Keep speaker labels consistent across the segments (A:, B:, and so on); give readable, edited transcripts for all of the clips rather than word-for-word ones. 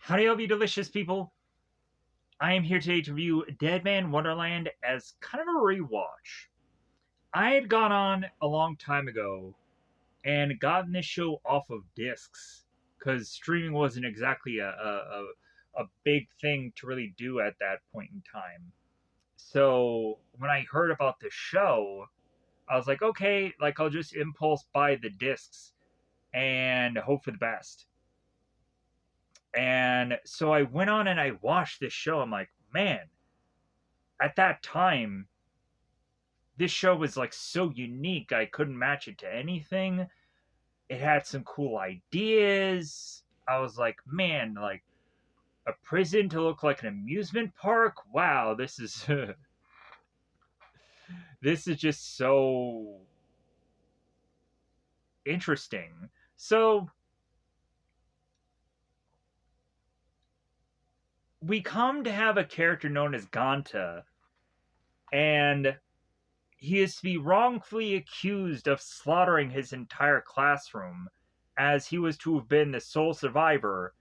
A: Howdy, all you delicious people. I am here today to review Deadman Wonderland as kind of a rewatch. I had gone on a long time ago and gotten this show off of discs because streaming wasn't exactly a big thing to really do at that point in time. So when I heard about the show, I was like, okay, like I'll just impulse buy the discs and hope for the best. And so I went on and I watched this show. I'm like, man, at that time, this show was like so unique. I couldn't match it to anything. It had some cool ideas. I was like, man, like a prison to look like an amusement park. Wow, this is this is just so interesting. So we come to have a character known as Ganta, and he is to be wrongfully accused of slaughtering his entire classroom, as he was to have been the sole survivor.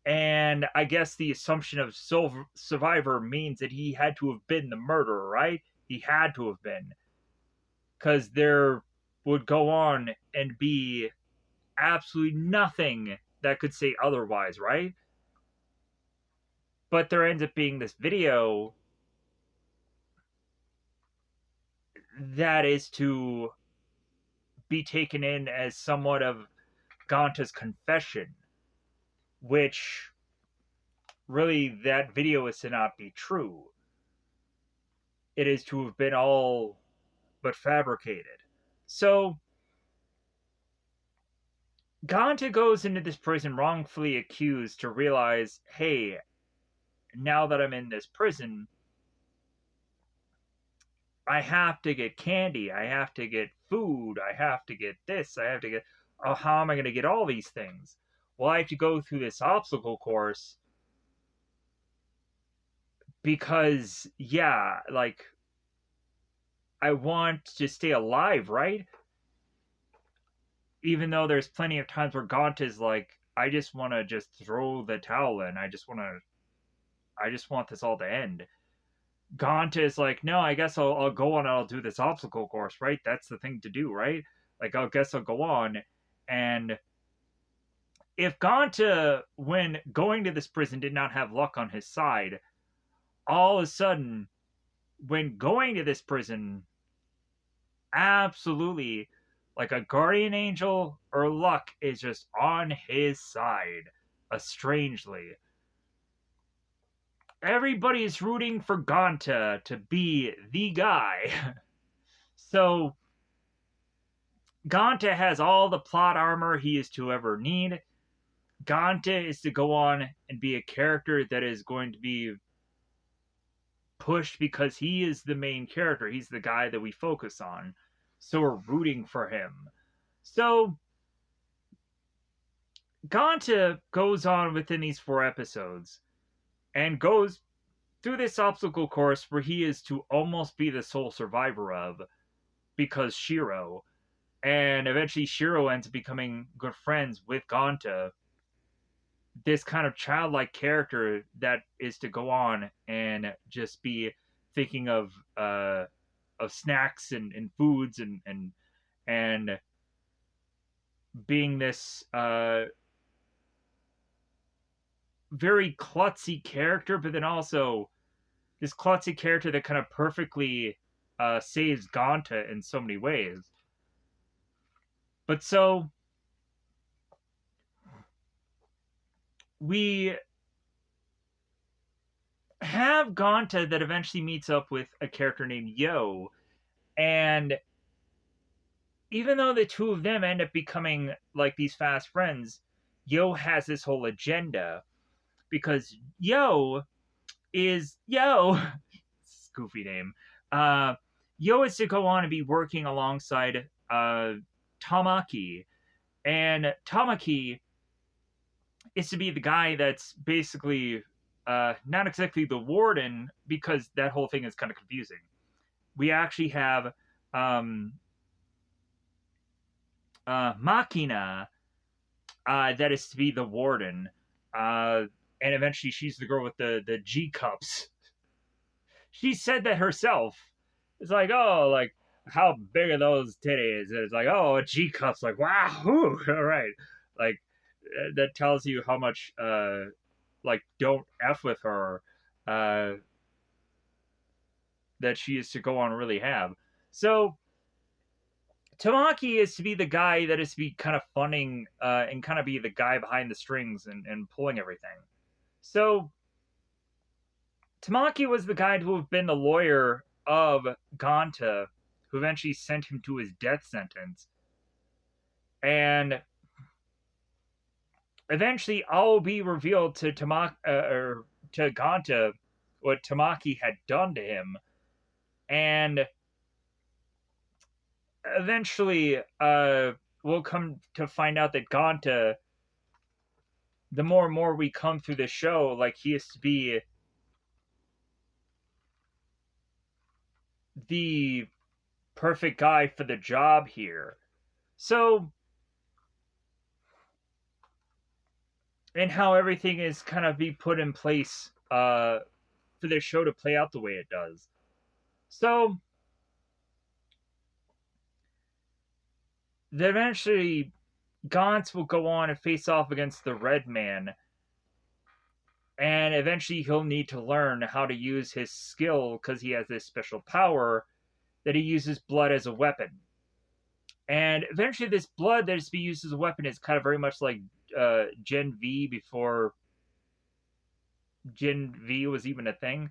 A: And I guess the assumption of sole survivor means that he had to have been the murderer, right? He had to have been. Because there would go on and be absolutely nothing that could say otherwise, right? But there ends up being this video that is to be taken in as somewhat of Ganta's confession, which really that video is to not be true. It is to have been all but fabricated. So Ganta goes into this prison wrongfully accused to realize, hey, now that I'm in this prison, I have to get candy, I have to get food, I have to get this, I have to get. Oh, how am I going to get all these things? Well, I have to go through this obstacle course because, yeah, like, I want to stay alive, right? Even though there's plenty of times where Gaunt is like, I just want to just throw the towel in. I just want this all to end. Gaunt is like, no, I guess I'll go on and I'll do this obstacle course, right? That's the thing to do, right? Like, I guess I'll go on. And if Gaunt, when going to this prison, did not have luck on his side, all of a sudden, when going to this prison, absolutely, like a guardian angel or luck is just on his side, strangely. Everybody is rooting for Ganta to be the guy. So Ganta has all the plot armor he is to ever need. Ganta is to go on and be a character that is going to be pushed because he is the main character. He's the guy that we focus on. So we're rooting for him. So Ganta goes on within these 4 episodes and goes through this obstacle course where he is to almost be the sole survivor of, because Shiro. And eventually Shiro ends up becoming good friends with Ganta, this kind of childlike character that is to go on and just be thinking of snacks and foods and being this very klutzy character, but then also this klutzy character that kind of perfectly saves Ganta in so many ways. But so we have Ganta that eventually meets up with a character named Yo, and even though the two of them end up becoming like these fast friends, Yo has this whole agenda because Yo is Yo. Goofy name. Yo is to go on and be working alongside Tamaki, and Tamaki is to be the guy that's basically not exactly the warden, because that whole thing is kind of confusing. We actually have Machina that is to be the warden. And eventually she's the girl with the G cups. She said that herself. It's like, oh, like how big are those titties? And it's like, oh, a G cup's like, wow, whew, all right, like that tells you how much like don't f with her uh that she is to go on really have. So Tamaki is to be the guy that is to be kind of funding and kind of be the guy behind the strings and pulling everything. So Tamaki was the guy who have been the lawyer of Ganta, who eventually sent him to his death sentence. And eventually, all will be revealed to or to Ganta what Tamaki had done to him, and eventually, we'll come to find out that Ganta, the more and more we come through the show, like he is to be the perfect guy for the job here. So, and how everything is kind of be put in place for the show to play out the way it does. So, then eventually, Gauntz will go on and face off against the Red Man, and eventually he'll need to learn how to use his skill because he has this special power that he uses blood as a weapon. And eventually, this blood that is to be used as a weapon is kind of very much like Gen V before Gen V was even a thing.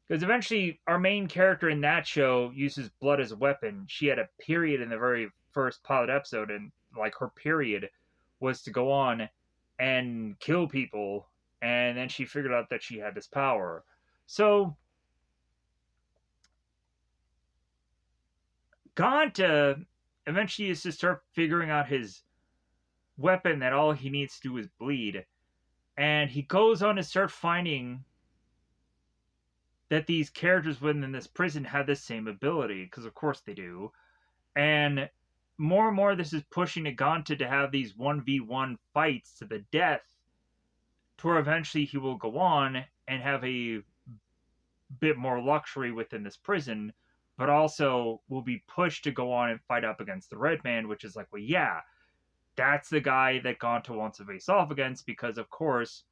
A: Because eventually, our main character in that show uses blood as a weapon. She had a period in the very first pilot episode, and like her period was to go on and kill people. And then she figured out that she had this power. So, Ganta eventually is to start figuring out his weapon that all he needs to do is bleed. And he goes on to start finding that these characters within this prison have this same ability, because of course they do. And more this is pushing Naganta to have these 1v1 fights to the death, to where eventually he will go on and have a bit more luxury within this prison, but also will be pushed to go on and fight up against the Red Man, which is like, well, yeah, that's the guy that Ganta wants to face off against, because of course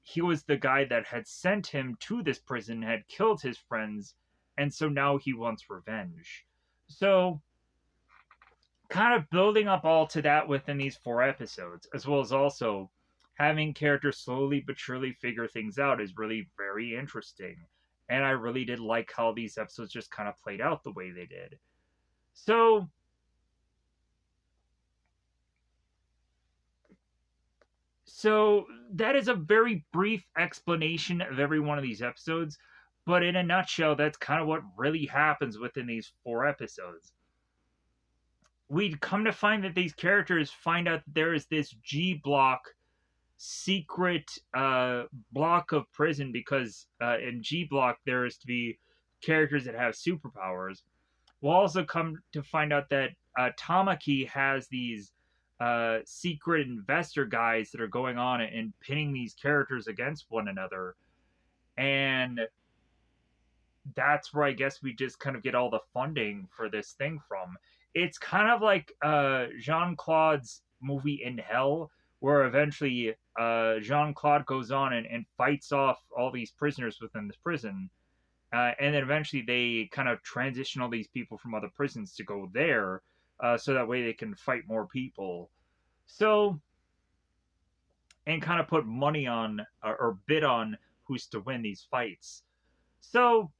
A: he was the guy that had sent him to this prison, had killed his friends, and so now he wants revenge. So, kind of building up all to that within these 4 episodes, as well as also having characters slowly but surely figure things out, is really very interesting. And I really did like how these episodes just kind of played out the way they did. So, that is a very brief explanation of every one of these episodes, but in a nutshell, that's kind of what really happens within these 4 episodes. We'd come to find that these characters find out that there is this G block secret block of prison, because in G block there is to be characters that have superpowers. We'll also come to find out that Tamaki has these secret investor guys that are going on and pinning these characters against one another. And that's where I guess we just kind of get all the funding for this thing from. It's kind of like Jean Claude's movie In Hell, where eventually Jean Claude goes on and fights off all these prisoners within this prison. And then eventually they kind of transition all these people from other prisons to go there, so that way they can fight more people. So, and kind of put money on or bid on who's to win these fights. So,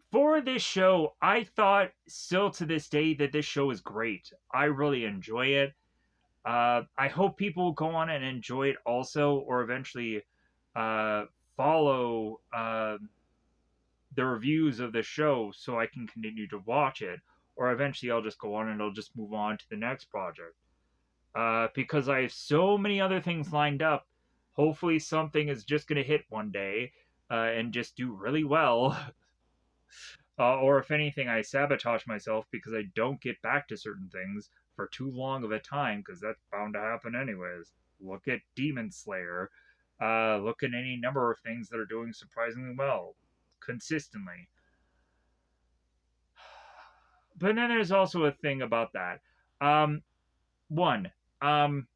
A: for this show, I thought still to this day that this show is great. I really enjoy it. I hope people will go on and enjoy it also, or eventually follow the reviews of the show so I can continue to watch it. Or eventually I'll just go on and I'll just move on to the next project. Because I have so many other things lined up. Hopefully something is just going to hit one day and just do really well. Or if anything, I sabotage myself because I don't get back to certain things for too long of a time, because that's bound to happen anyways. Look at Demon Slayer. Look at any number of things that are doing surprisingly well consistently. But then there's also a thing about that. Um, one, um,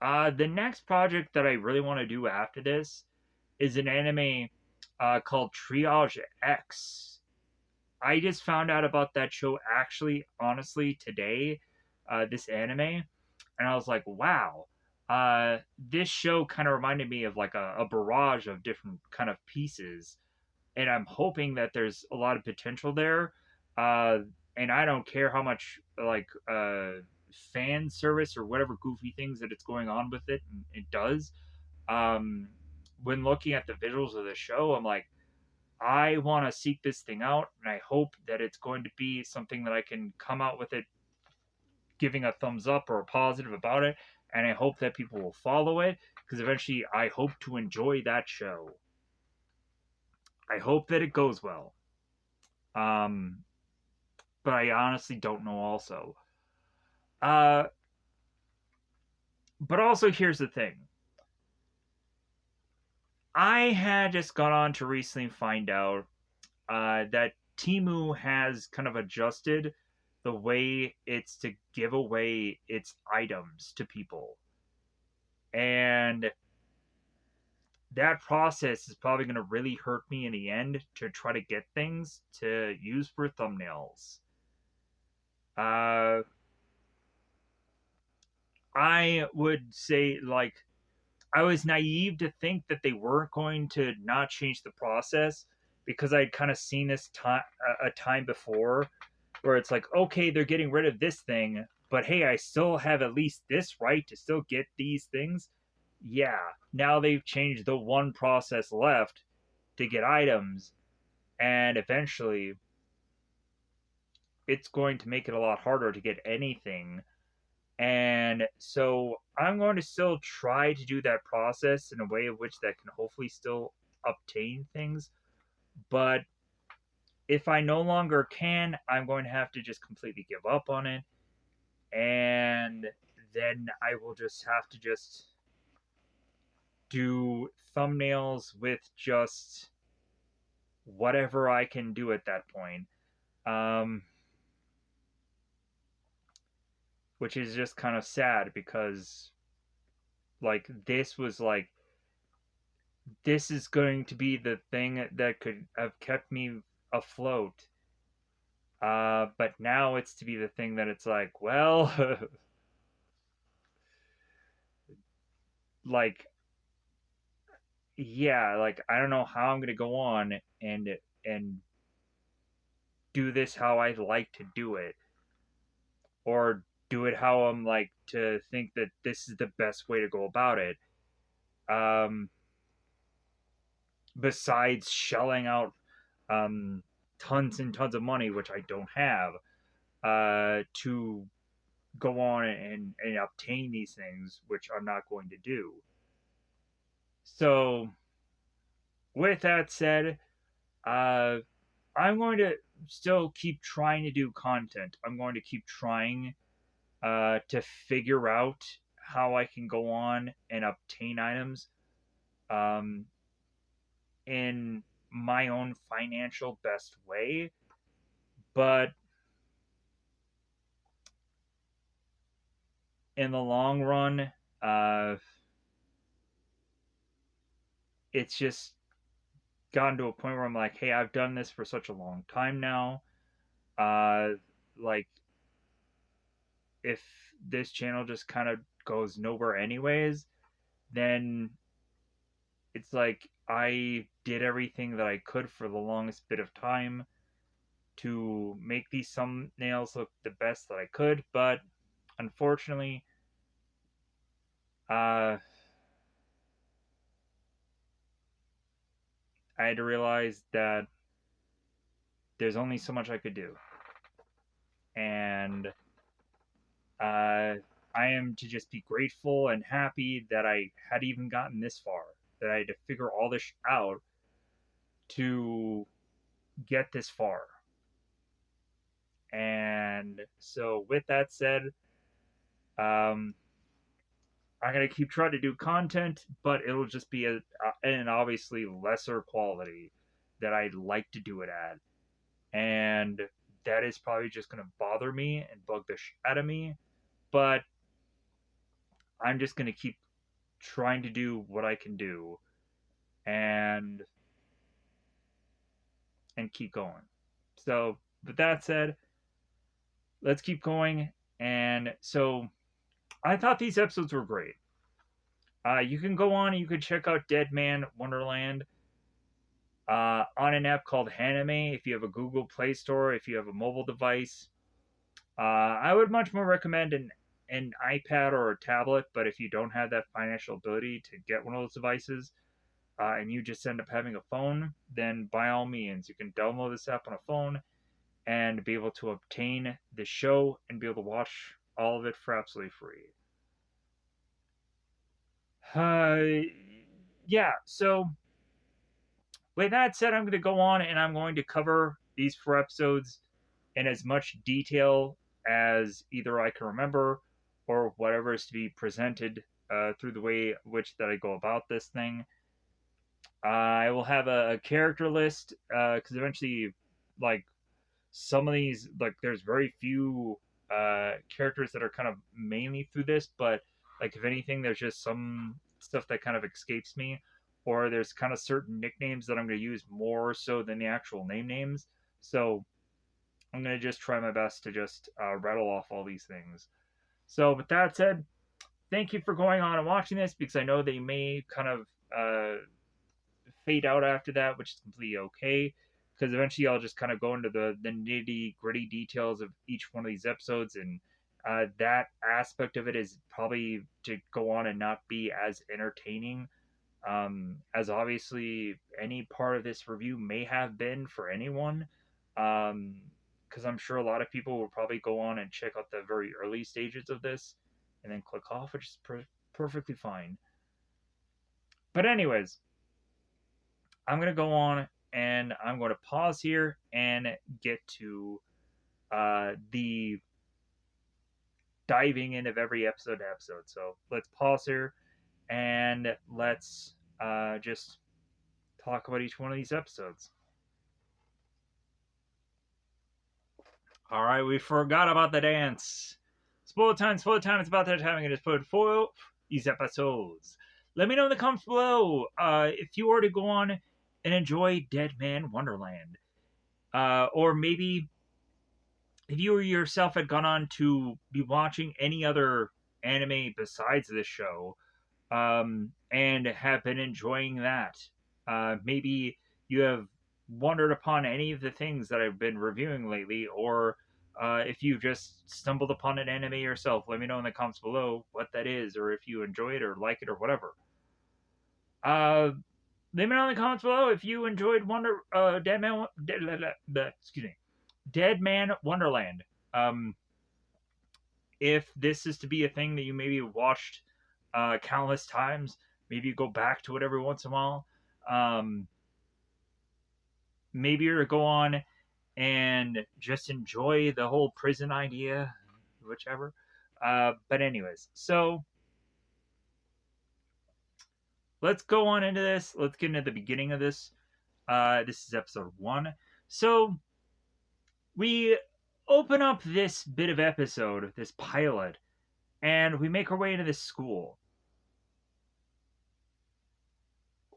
A: the next project that I really want to do after this is an anime called Triage X. I just found out about that show actually, honestly, today, this anime, and I was like, wow. This show kind of reminded me of like a barrage of different kind of pieces, and I'm hoping that there's a lot of potential there. Uh, and I don't care how much like fan service or whatever goofy things that it's going on with it, and it does. Um, when looking at the visuals of the show, I'm like, I want to seek this thing out, and I hope that it's going to be something that I can come out with it giving a thumbs up or a positive about it, and I hope that people will follow it because eventually I hope to enjoy that show. I hope that it goes well. Um, but I honestly don't know also. Uh, but also here's the thing. I had just gone on to recently find out that Timu has kind of adjusted the way it's to give away its items to people. And that process is probably going to really hurt me in the end to try to get things to use for thumbnails. Uh, I would say, like, I was naive to think that they weren't going to not change the process because I'd kind of seen this time a time before where it's like, okay, they're getting rid of this thing, but hey, I still have at least this right to still get these things. Yeah, now they've changed the one process left to get items, and eventually it's going to make it a lot harder to get anything. And so I'm going to still try to do that process in a way of which that can hopefully still obtain things. But if I no longer can, I'm going to have to just completely give up on it. And then I will just have to just do thumbnails with just whatever I can do at that point. Um, which is just kind of sad because like this is going to be the thing that could have kept me afloat. But now it's to be the thing that it's like, well, like, yeah, like I don't know how I'm gonna go on and do this how I like to do it, or do it how I'm like to think that this is the best way to go about it. Um, besides shelling out um tons and tons of money, which I don't have, to go on and obtain these things, which I'm not going to do. So, with that said, uh, I'm going to still keep trying to do content. I'm going to keep trying to figure out how I can go on and obtain items um, in my own financial best way. But in the long run, uh, it's just gotten to a point where I'm like, hey, I've done this for such a long time now. Uh, like, if this channel just kind of goes nowhere anyways, then it's like I did everything that I could for the longest bit of time to make these thumbnails look the best that I could, but unfortunately, I had to realize that there's only so much I could do. And I am to just be grateful and happy that I had even gotten this far, that I had to figure all this out to get this far. And so, with that said, um, I'm gonna keep trying to do content, but it'll just be an obviously lesser quality that I'd like to do it at, and that is probably just gonna bother me and bug the shit out of me. But I'm just gonna keep trying to do what I can do, and keep going. So, with that said, let's keep going. And so, I thought these episodes were great. You can go on and you can check out Deadman Wonderland on an app called Haname if you have a Google Play Store, if you have a mobile device. I would much more recommend an iPad or a tablet, but if you don't have that financial ability to get one of those devices, and you just end up having a phone, then by all means, you can download this app on a phone and be able to obtain the show and be able to watch all of it for absolutely free. Uh, yeah, so with that said, I'm going to go on and I'm going to cover these 4 episodes in as much detail as either I can remember or whatever is to be presented through the way which that I go about this thing. I will have a character list because eventually, like some of these, like there's very few characters that are kind of mainly through this, but like if anything, there's just some stuff that kind of escapes me, or there's kind of certain nicknames that I'm going to use more so than the actual names. So I'm going to just try my best to just rattle off all these things. So with that said, thank you for going on and watching this because I know they may kind of fade out after that, which is completely okay. Because eventually I'll just kind of go into the nitty gritty details of each one of these episodes, and that aspect of it is probably to go on and not be as entertaining as obviously any part of this review may have been for anyone. Because I'm sure a lot of people will probably go on and check out the very early stages of this and then click off, which is perfectly fine. But, anyways, I'm going to go on and I'm going to pause here and get to the diving in of every episode to episode. So let's pause here and let's just talk about each one of these episodes. All right, we forgot about the dance. Spoiler time, it's about that time. I'm going to put for these episodes. Let me know in the comments below if you were to go on and enjoy Deadman Wonderland. Or maybe if you yourself had gone on to be watching any other anime besides this show, and have been enjoying that. Maybe you have wondered upon any of the things that I've been reviewing lately, or if you've just stumbled upon an anime yourself, let me know in the comments below what that is, or if you enjoy it or like it or whatever. Let me know in the comments below if you enjoyed Deadman Wonderland. If this is to be a thing that you maybe watched countless times, maybe you go back to it every once in a while. Maybe you're to go on and just enjoy the whole prison idea, whichever. But anyways, so let's go on into this. Let's get into the beginning of this. This is episode 1. So we open up this bit of episode, this pilot, and we make our way into this school.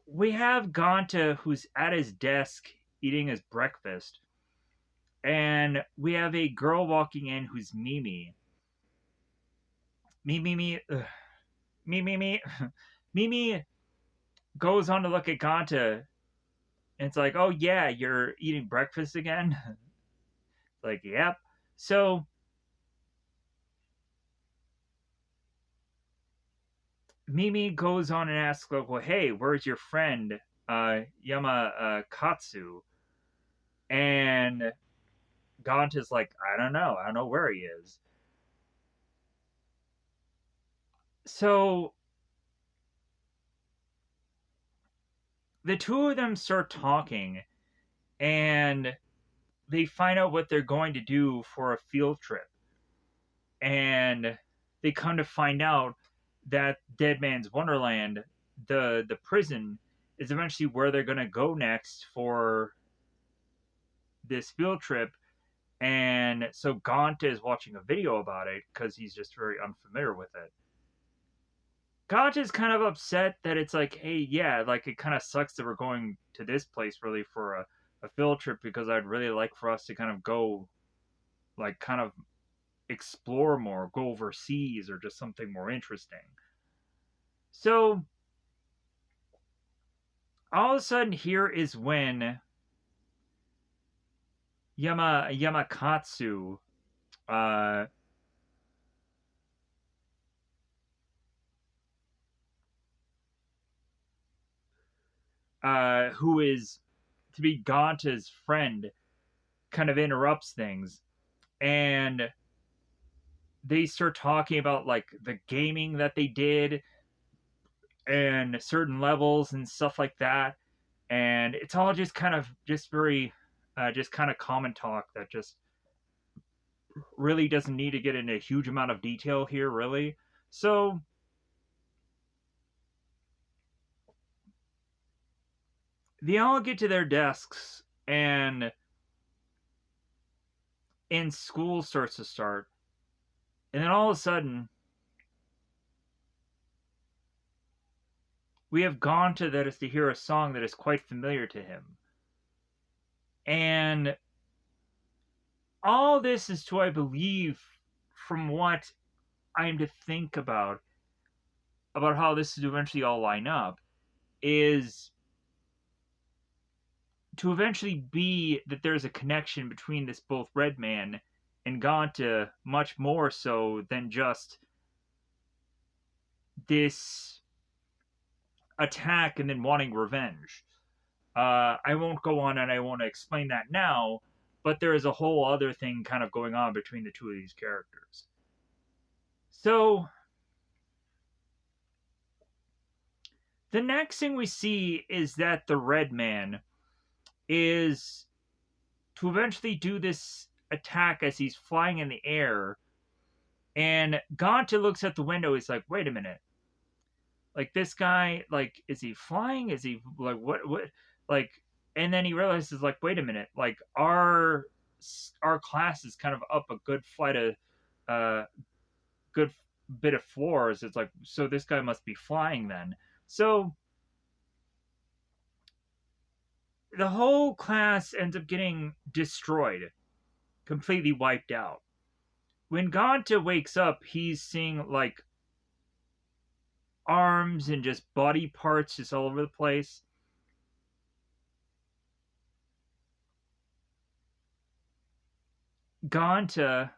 A: We have Ganta who's at his desk eating his breakfast, and we have a girl walking in who's Mimi. Mimi, Mimi, Mimi goes on to look at Ganta, and it's like, oh yeah, you're eating breakfast again? Like, yep. So Mimi goes on and asks, like, well, hey, where's your friend, Katsu? And Ganta's like, I don't know where he is. So the two of them start talking, and they find out what they're going to do for a field trip, and they come to find out that Deadman's Wonderland, the prison, is eventually where they're going to go next for this field trip. And so Gaunt is watching a video about it because he's just very unfamiliar with it. Gaunt is kind of upset that it's like, hey, yeah, like it kind of sucks that we're going to this place really for a field trip, because I'd really like for us to kind of go, like, kind of explore more, go overseas, or just something more interesting. So all of a sudden, here is when Yamakatsu, uh, who is to be Ganta's friend, kind of interrupts things, and they start talking about like the gaming that they did and certain levels and stuff like that. And it's all just kind of just very just kind of common talk that just really doesn't need to get into a huge amount of detail here, really. So they all get to their desks, and school starts to start. And then all of a sudden, we have Gonta that is to hear a song that is quite familiar to him. And all this is to, I believe, from what I'm to think about how this is to eventually all line up, is to eventually be that there's a connection between this both Redman and Gonta, much more so than just this attack and then wanting revenge. I won't go on and I won't explain that now, but there is a whole other thing kind of going on between the two of these characters. So the next thing we see is that the Red Man is to eventually do this attack as he's flying in the air. And Gonta looks at the window. He's like, wait a minute. Like, this guy, like, is he flying? Is he, like, what, like, and then he realizes, like, wait a minute. Like, our class is kind of up a good flight of, good bit of floors. It's like, so this guy must be flying then. So the whole class ends up getting destroyed, completely wiped out. When Gonta wakes up, he's seeing like arms and just body parts just all over the place. Gonta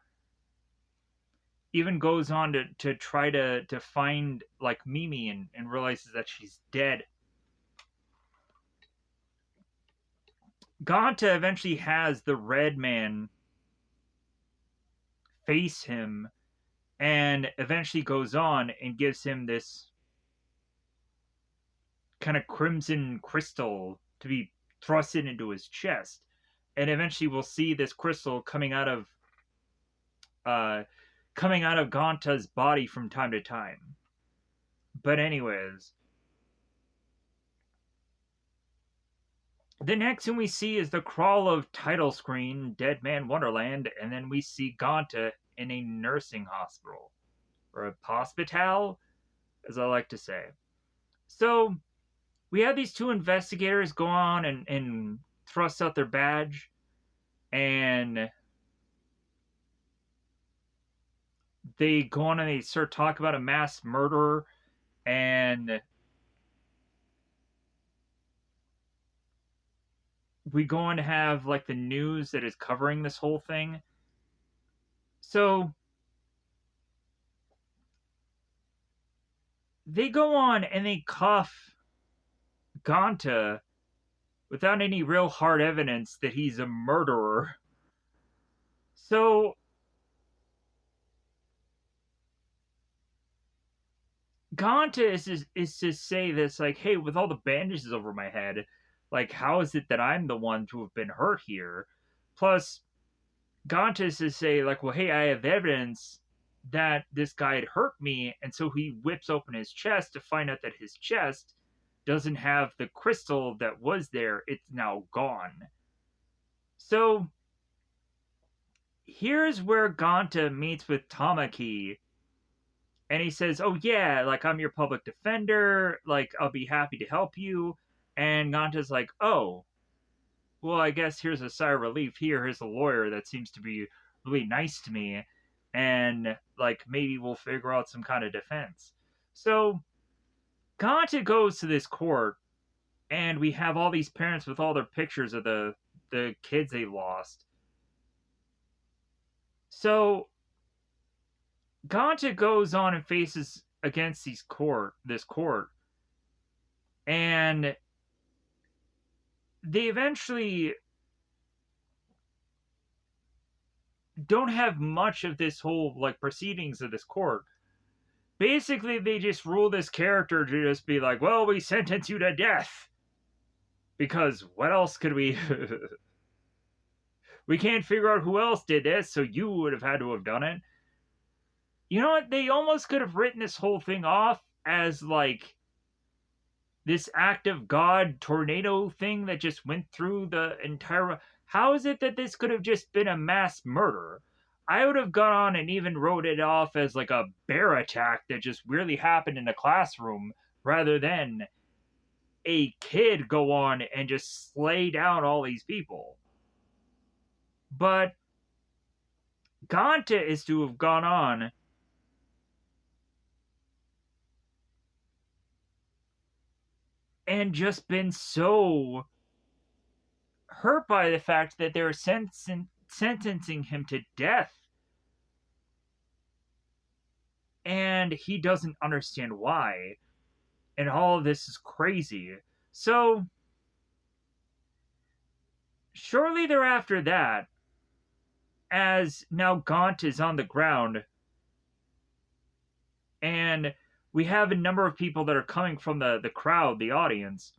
A: even goes on to try to find like Mimi, and realizes that she's dead. Gonta eventually has the Red Man face him, and eventually goes on and gives him this kind of crimson crystal to be thrusted into his chest. And eventually we'll see this crystal uh coming out of Gonta's body from time to time. But anyways, the next thing we see is the crawl of title screen Deadman Wonderland, and then we see Gonta in a nursing hospital, or a hospital, as I like to say. So we have these two investigators go on and thrust out their badge, and they go on and they start talking about a mass murderer, and we go on to have like the news that is covering this whole thing. So they go on and they cuff Gonta without any real hard evidence that he's a murderer. So Gonta is to say this, like, hey, with all the bandages over my head, like, how is it that I'm the one to have been hurt here? Plus, Gontas is say like, well, hey, I have evidence that this guy had hurt me, and so he whips open his chest to find out that his chest doesn't have the crystal that was there. It's now gone. So here's where Gonta meets with Tamaki, and he says, oh yeah, like, I'm your public defender, like, I'll be happy to help you. And Gonta's like, oh, well, I guess here's a sigh of relief. Here's a lawyer that seems to be really nice to me, and like, maybe we'll figure out some kind of defense. So Gonta goes to this court, and we have all these parents with all their pictures of the kids they lost. So Gonta goes on and faces against this court, and they eventually don't have much of this whole like proceedings of this court. Basically, they just rule this character to just be like, well, we sentence you to death. Because what else could we... we can't figure out who else did this, so you would have had to have done it. You know what? They almost could have written this whole thing off as like this act of God tornado thing that just went through the entire... How is it that this could have just been a mass murder? I would have gone on and even wrote it off as like a bear attack that just weirdly happened in a classroom, rather than a kid go on and just slay down all these people. But Gonta is to have gone on and just been so hurt by the fact that they're sentencing him to death. And he doesn't understand why. And all of this is crazy. So, shortly thereafter that, as now Gaunt is on the ground, and we have a number of people that are coming from the crowd, the audience,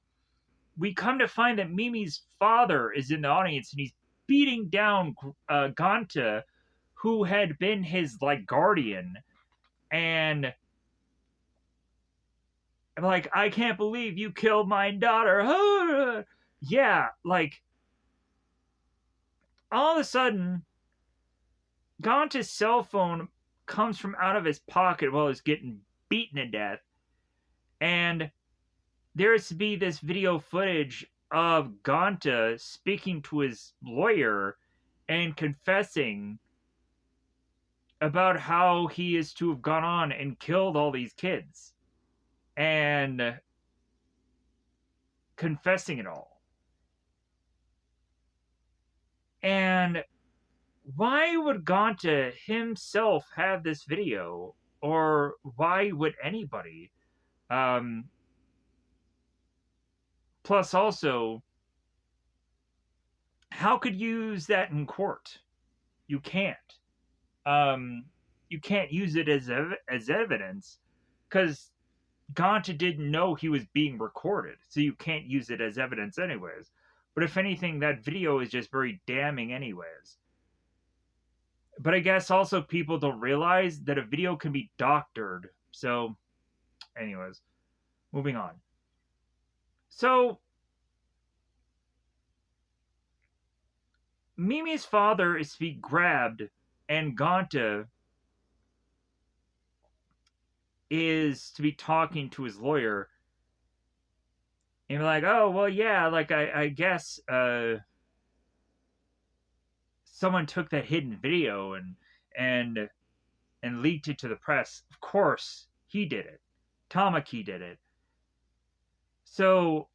A: we come to find that Mimi's father is in the audience, and he's beating down Gonta, who had been his like guardian, and I'm like, I can't believe you killed my daughter. Yeah, like, all of a sudden, Gonta's cell phone comes from out of his pocket while he's getting beaten to death, and there's to be this video footage of Gonta speaking to his lawyer and confessing about how he is to have gone on and killed all these kids. And confessing it all. And why would Gonta himself have this video? Or why would anybody? Plus also, how could you use that in court? You can't. You can't use it as evidence, because Gonta didn't know he was being recorded, so you can't use it as evidence anyways. But if anything, that video is just very damning anyways. But I guess also people don't realize that a video can be doctored. So, anyways, moving on. So, Mimi's father is to be grabbed, and Gonta is to be talking to his lawyer, and be like, oh, well, yeah, like, I guess someone took that hidden video and leaked it to the press. Of course, he did it. Tamaki did it. So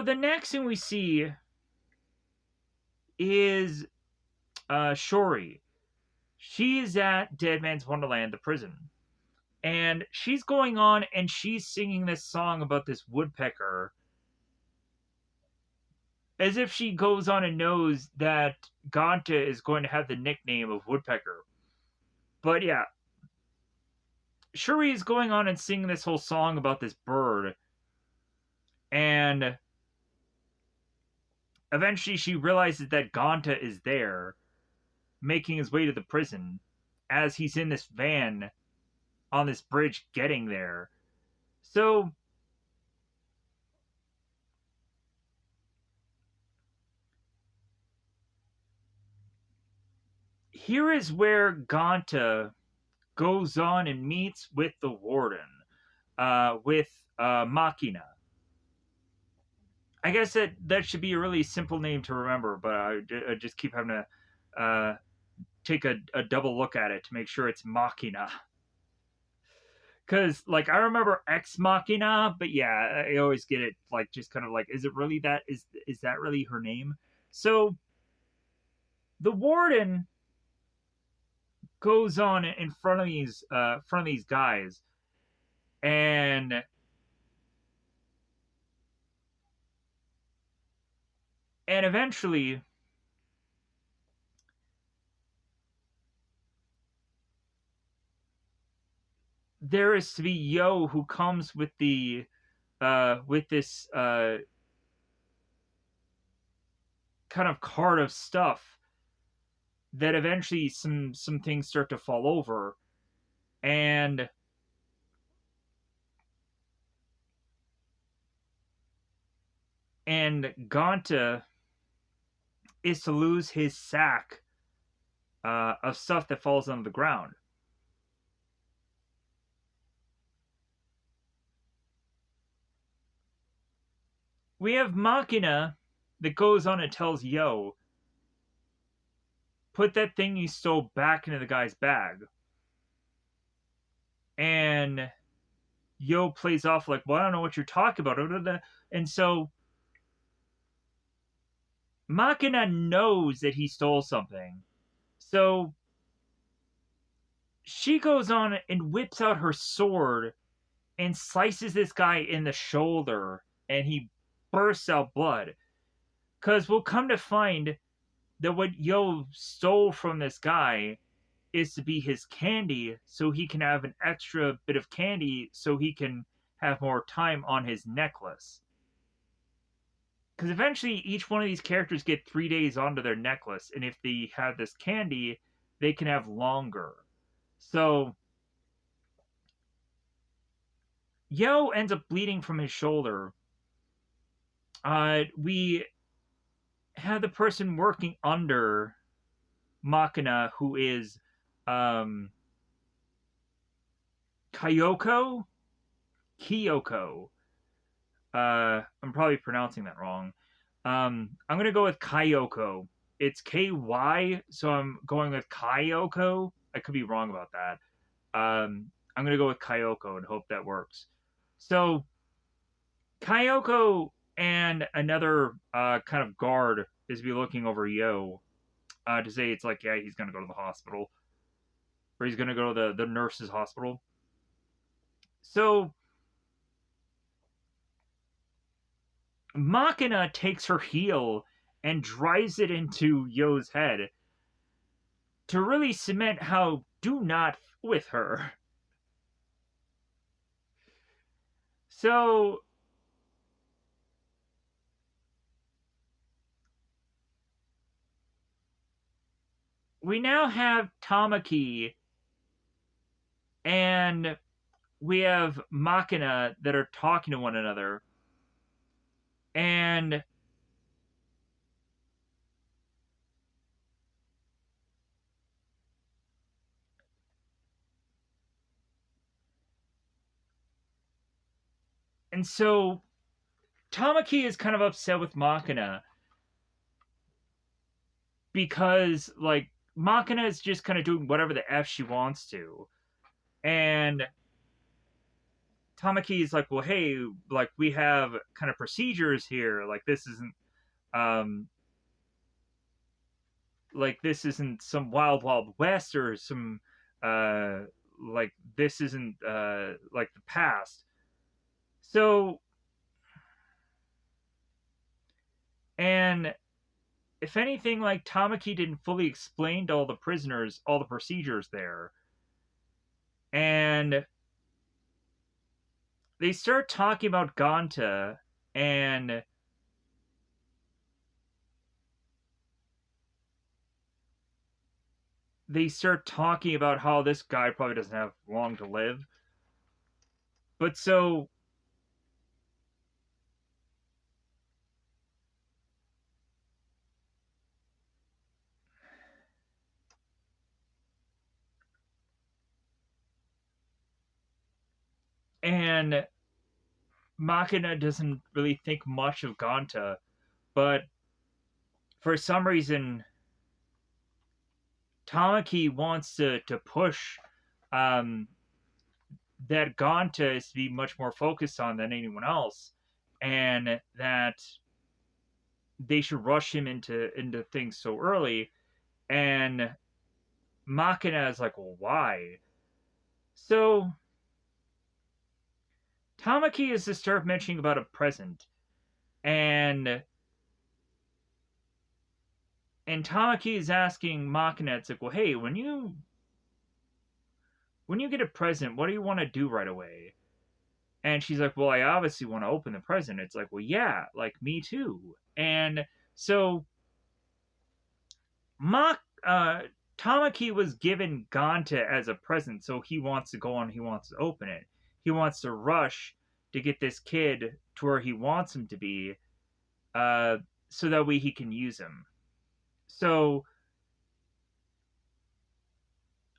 A: the next thing we see is Shori. She's at Deadman's Wonderland, the prison. And she's going on and she's singing this song about this woodpecker, as if she goes on and knows that Gonta is going to have the nickname of Woodpecker. But yeah, Shuri is going on and singing this whole song about this bird, and eventually she realizes that Gonta is there, making his way to the prison, as he's in this van on this bridge getting there. So here is where Gonta goes on and meets with the warden, with Machina. I guess that should be a really simple name to remember, but I just keep having to take a double look at it to make sure it's Machina. Because like I remember Ex Machina, but yeah, I always get it like just kind of like, is it really that? Is that really her name? So the warden goes on in front of these guys, and eventually there is to be Yo, who comes with this kind of cart of stuff that eventually some things start to fall over, and Gonta is to lose his sack of stuff that falls on the ground. We have Machina that goes on and tells Yo, put that thing you stole back into the guy's bag. And Yo plays off like, well, I don't know what you're talking about. And so Machina knows that he stole something. So she goes on and whips out her sword and slices this guy in the shoulder, and he bursts out blood. Because we'll come to find that what Yo stole from this guy is to be his candy, so he can have an extra bit of candy so he can have more time on his necklace. Because eventually each one of these characters get 3 days onto their necklace, and if they have this candy, they can have longer. So Yo ends up bleeding from his shoulder. We have the person working under Machina, who is um, Kyoko. I'm probably pronouncing that wrong. I'm gonna go with Kyoko. It's KY, so I'm going with Kyoko. I could be wrong about that. I'm gonna go with Kyoko and hope that works. So Kyoko and another kind of guard is be looking over Yo to say it's like, yeah, he's gonna go to the hospital, or he's gonna go to the nurse's hospital. So Machina takes her heel and drives it into Yo's head to really cement how do not with her. So we now have Tamaki and we have Machina that are talking to one another. And so Tamaki is kind of upset with Machina because like Machina is just kind of doing whatever the F she wants to. And Tamaki is like, well, hey, like we have kind of procedures here. Um this isn't some wild wild west or some uh like this isn't like the past. So and if anything, like Tamaki didn't fully explain to all the prisoners all the procedures there. And they start talking about Ganta, and they start talking about how this guy probably doesn't have long to live. But so and Machina doesn't really think much of Ganta, but for some reason Tamaki wants to push um, that Ganta is to be much more focused on than anyone else, and that they should rush him into things so early. And Machina is like, well, why? So Tamaki is to start mentioning about a present, and Tamaki is asking Machina, it's like, well, hey, when you get a present, what do you want to do right away? And she's like, well, I obviously want to open the present. It's like, well, yeah, like me too. And so Mach Tamaki was given Ganta as a present, so he wants to go on, he wants to open it. He wants to rush to get this kid to where he wants him to be, uh, so that way he can use him. So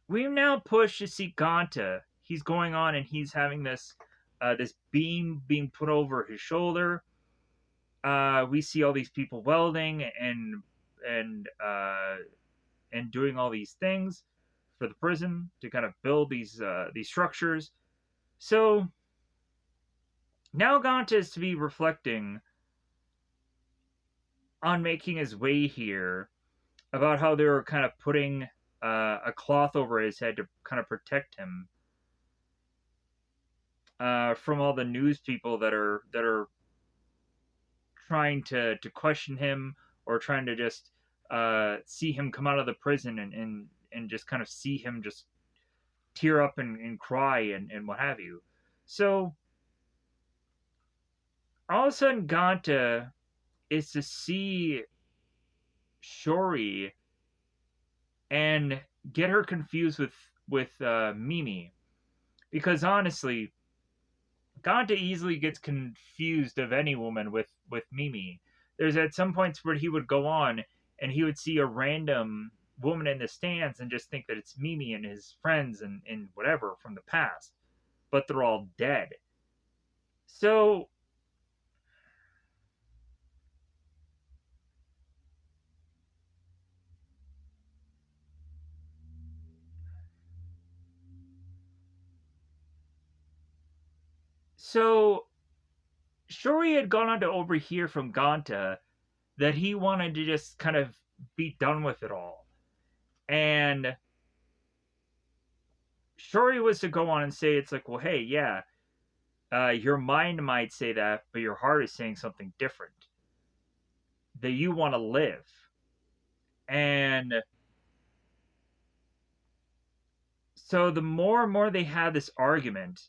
A: we've now pushed to see Ganta. He's going on and he's having this beam being put over his shoulder. We see all these people welding and uh, and doing all these things for the prison to kind of build these structures. So now Ganta is to be reflecting on making his way here, about how they were kind of putting a cloth over his head to kind of protect him from all the news people that are trying to question him, or trying to just see him come out of the prison and just kind of see him just tear up and cry and what have you. So all of a sudden Ganta is to see Shori and get her confused with Mimi, because honestly, Ganta easily gets confused of any woman with Mimi. There's at some points where he would go on and he would see a random woman in the stands and just think that it's Mimi and his friends and whatever from the past, but they're all dead. So so Shuri had gone on to overhear from Ganta that he wanted to just kind of be done with it all. And Shuri was to go on and say, it's like, well, hey, yeah, your mind might say that, but your heart is saying something different. That you want to live. And so the more and more they had this argument,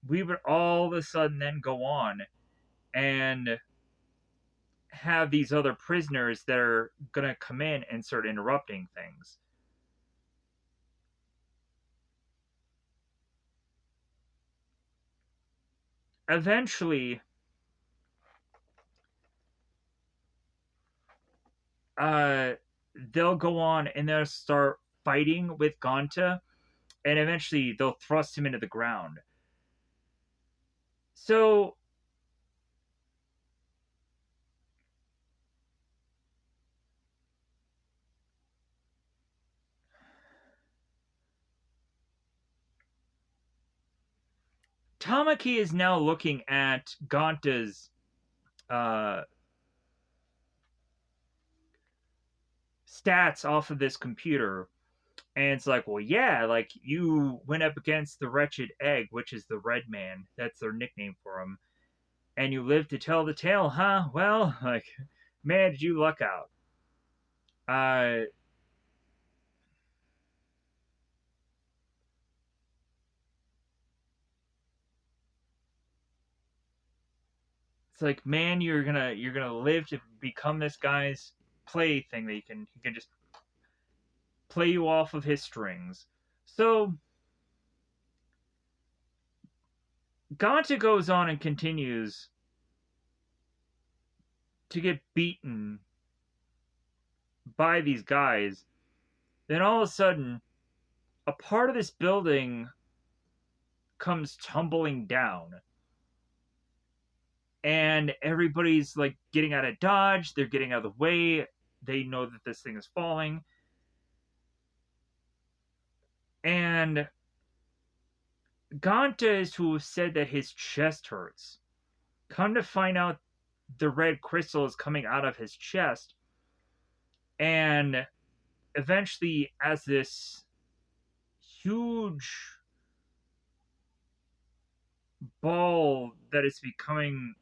A: we would all of a sudden then go on and have these other prisoners that are going to come in and start interrupting things. Eventually, uh, they'll go on and they'll start fighting with Ganta, and eventually they'll thrust him into the ground. So Tamaki is now looking at Ganta's uh, stats off of this computer, and it's like, well, yeah, like you went up against the wretched egg, which is the red man. That's their nickname for him. And you lived to tell the tale, huh? Well, like, man, did you luck out. Uh, It's like, man, you're gonna live to become this guy's plaything that he can just play you off of his strings. So Ganta goes on and continues to get beaten by these guys. Then all of a sudden, a part of this building comes tumbling down. And everybody's like getting out of dodge, they're getting out of the way, they know that this thing is falling. And Ganta is who said that his chest hurts. Come to find out, the red crystal is coming out of his chest. And eventually, as this huge ball that is becoming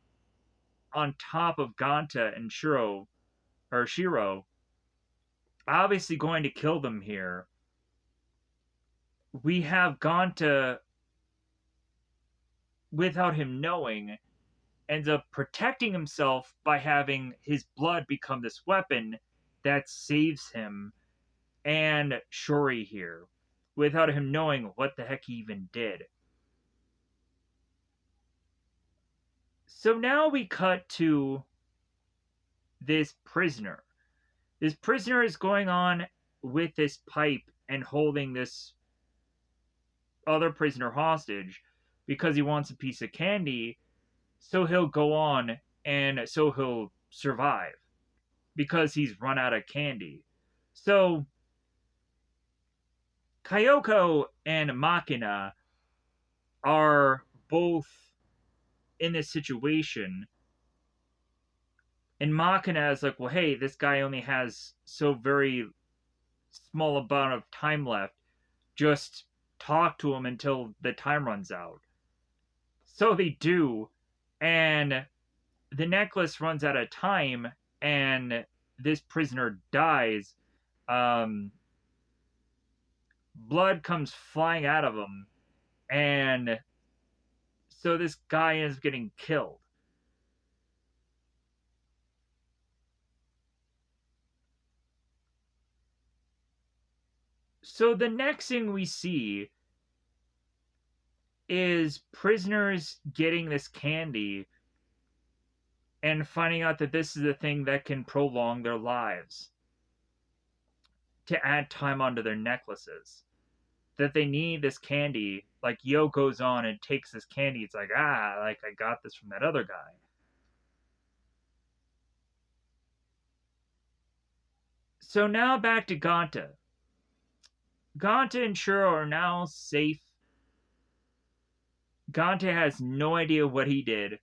A: on top of Ganta and Shiro, obviously going to kill them here. We have Ganta, without him knowing, ends up protecting himself by having his blood become this weapon that saves him and Shuri here, without him knowing what the heck he even did. So now we cut to this prisoner. This prisoner is going on with this pipe and holding this other prisoner hostage because he wants a piece of candy, so he'll go on and so he'll survive because he's run out of candy. So Kyoko and Makina are both in this situation, and Makina is like, well, hey, this guy only has so very small amount of time left. Just talk to him until the time runs out. So they do, and the necklace runs out of time, and this prisoner dies. Um, Blood comes flying out of him, and so this guy is getting killed. So the next thing we see is prisoners getting this candy and finding out that this is a thing that can prolong their lives, to add time onto their necklaces. That they need this candy. Like, Yo goes on and takes this candy. It's like, like I got this from that other guy. So now back to Ganta. Ganta and Shuro are now safe. Ganta has no idea what he did.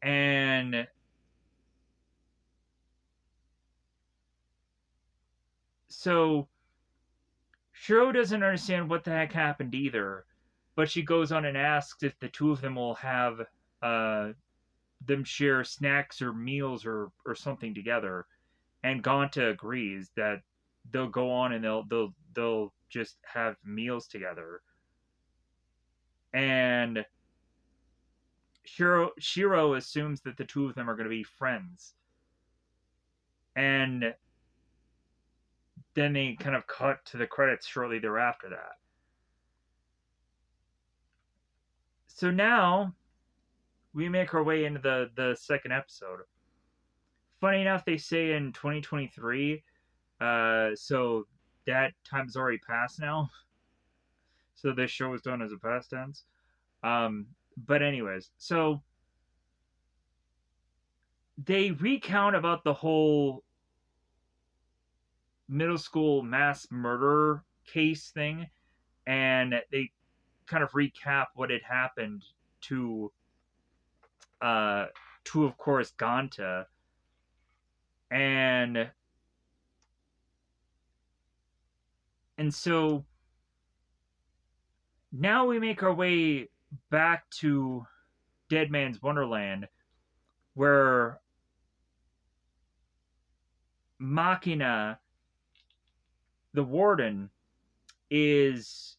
A: And so Shuro doesn't understand what the heck happened either. But she goes on and asks if the two of them will have them share snacks or meals or something together. And Ganta agrees that they'll go on and they'll just have meals together. And Shiro assumes that the two of them are going to be friends. And then they kind of cut to the credits shortly thereafter that. So now we make our way into the second episode. Funny enough, they say in 2023, so that time's already passed now. So this show is done as a past tense. But anyways, so they recount about the whole middle school mass murder case thing, and they kind of recap what had happened to of course Ganta, and so now we make our way back to Deadman's Wonderland, where Makina, the warden, is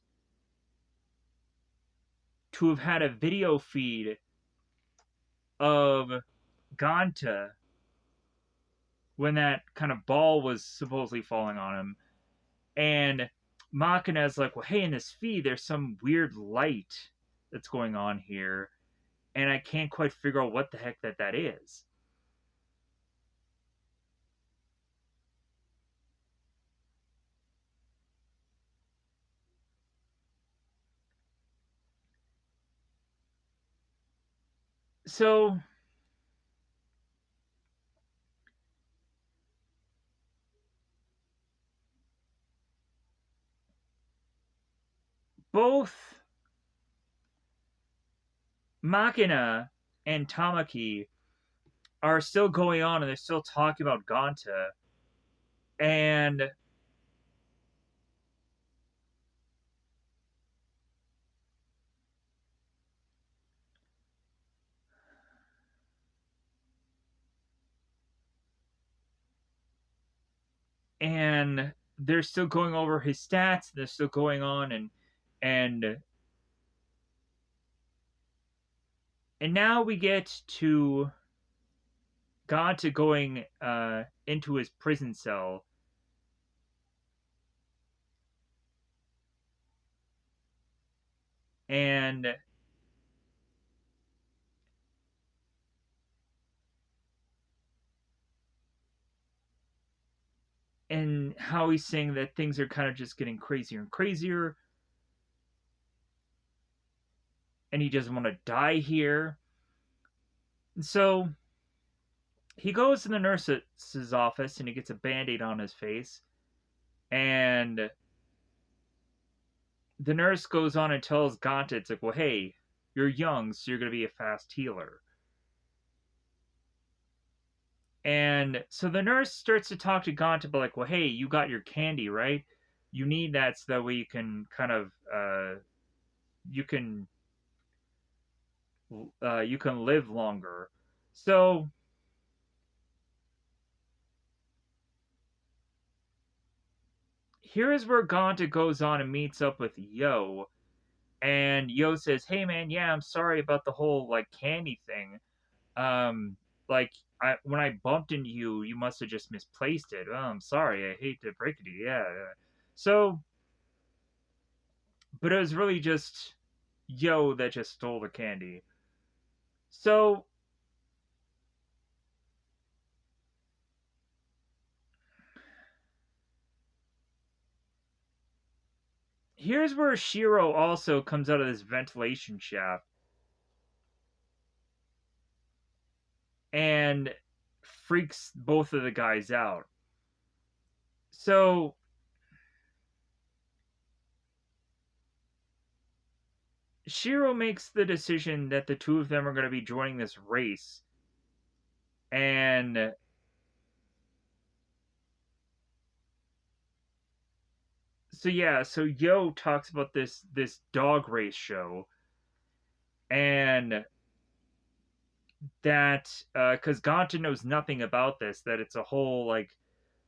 A: to have had a video feed of Ganta when that kind of ball was supposedly falling on him. And Machina's like, well, hey, in this feed, there's some weird light that's going on here, and I can't quite figure out what the heck that is. So both Machina and Tamaki are still going on, and they're still talking about Ganta, and they're still going over his stats. They're still going on, and and now we get to Ganta going into his prison cell, and how he's saying that things are kind of just getting crazier and crazier, and he doesn't want to die here. So he goes to the nurse's office and he gets a band-aid on his face, and the nurse goes on and tells Ganta, it's like, well, hey, you're young, so you're going to be a fast healer. And so the nurse starts to talk to Ganta about, like, well, hey, you got your candy, right? You need that so that way you can kind of you can you can live longer. So here is where Ganta goes on and meets up with Yo, and Yo says, "Hey man, yeah, I'm sorry about the whole like candy thing. Um, like when I bumped into you, you must have just misplaced it. Oh, I'm sorry. I hate to break it to you. Yeah. So, but it was really just Yo that just stole the candy. So here's where Shiro also comes out of this ventilation shaft and freaks both of the guys out. So Shiro makes the decision that the two of them are going to be joining this race, and so Yo talks about this dog race show, and that because Ganta knows nothing about this, that it's a whole like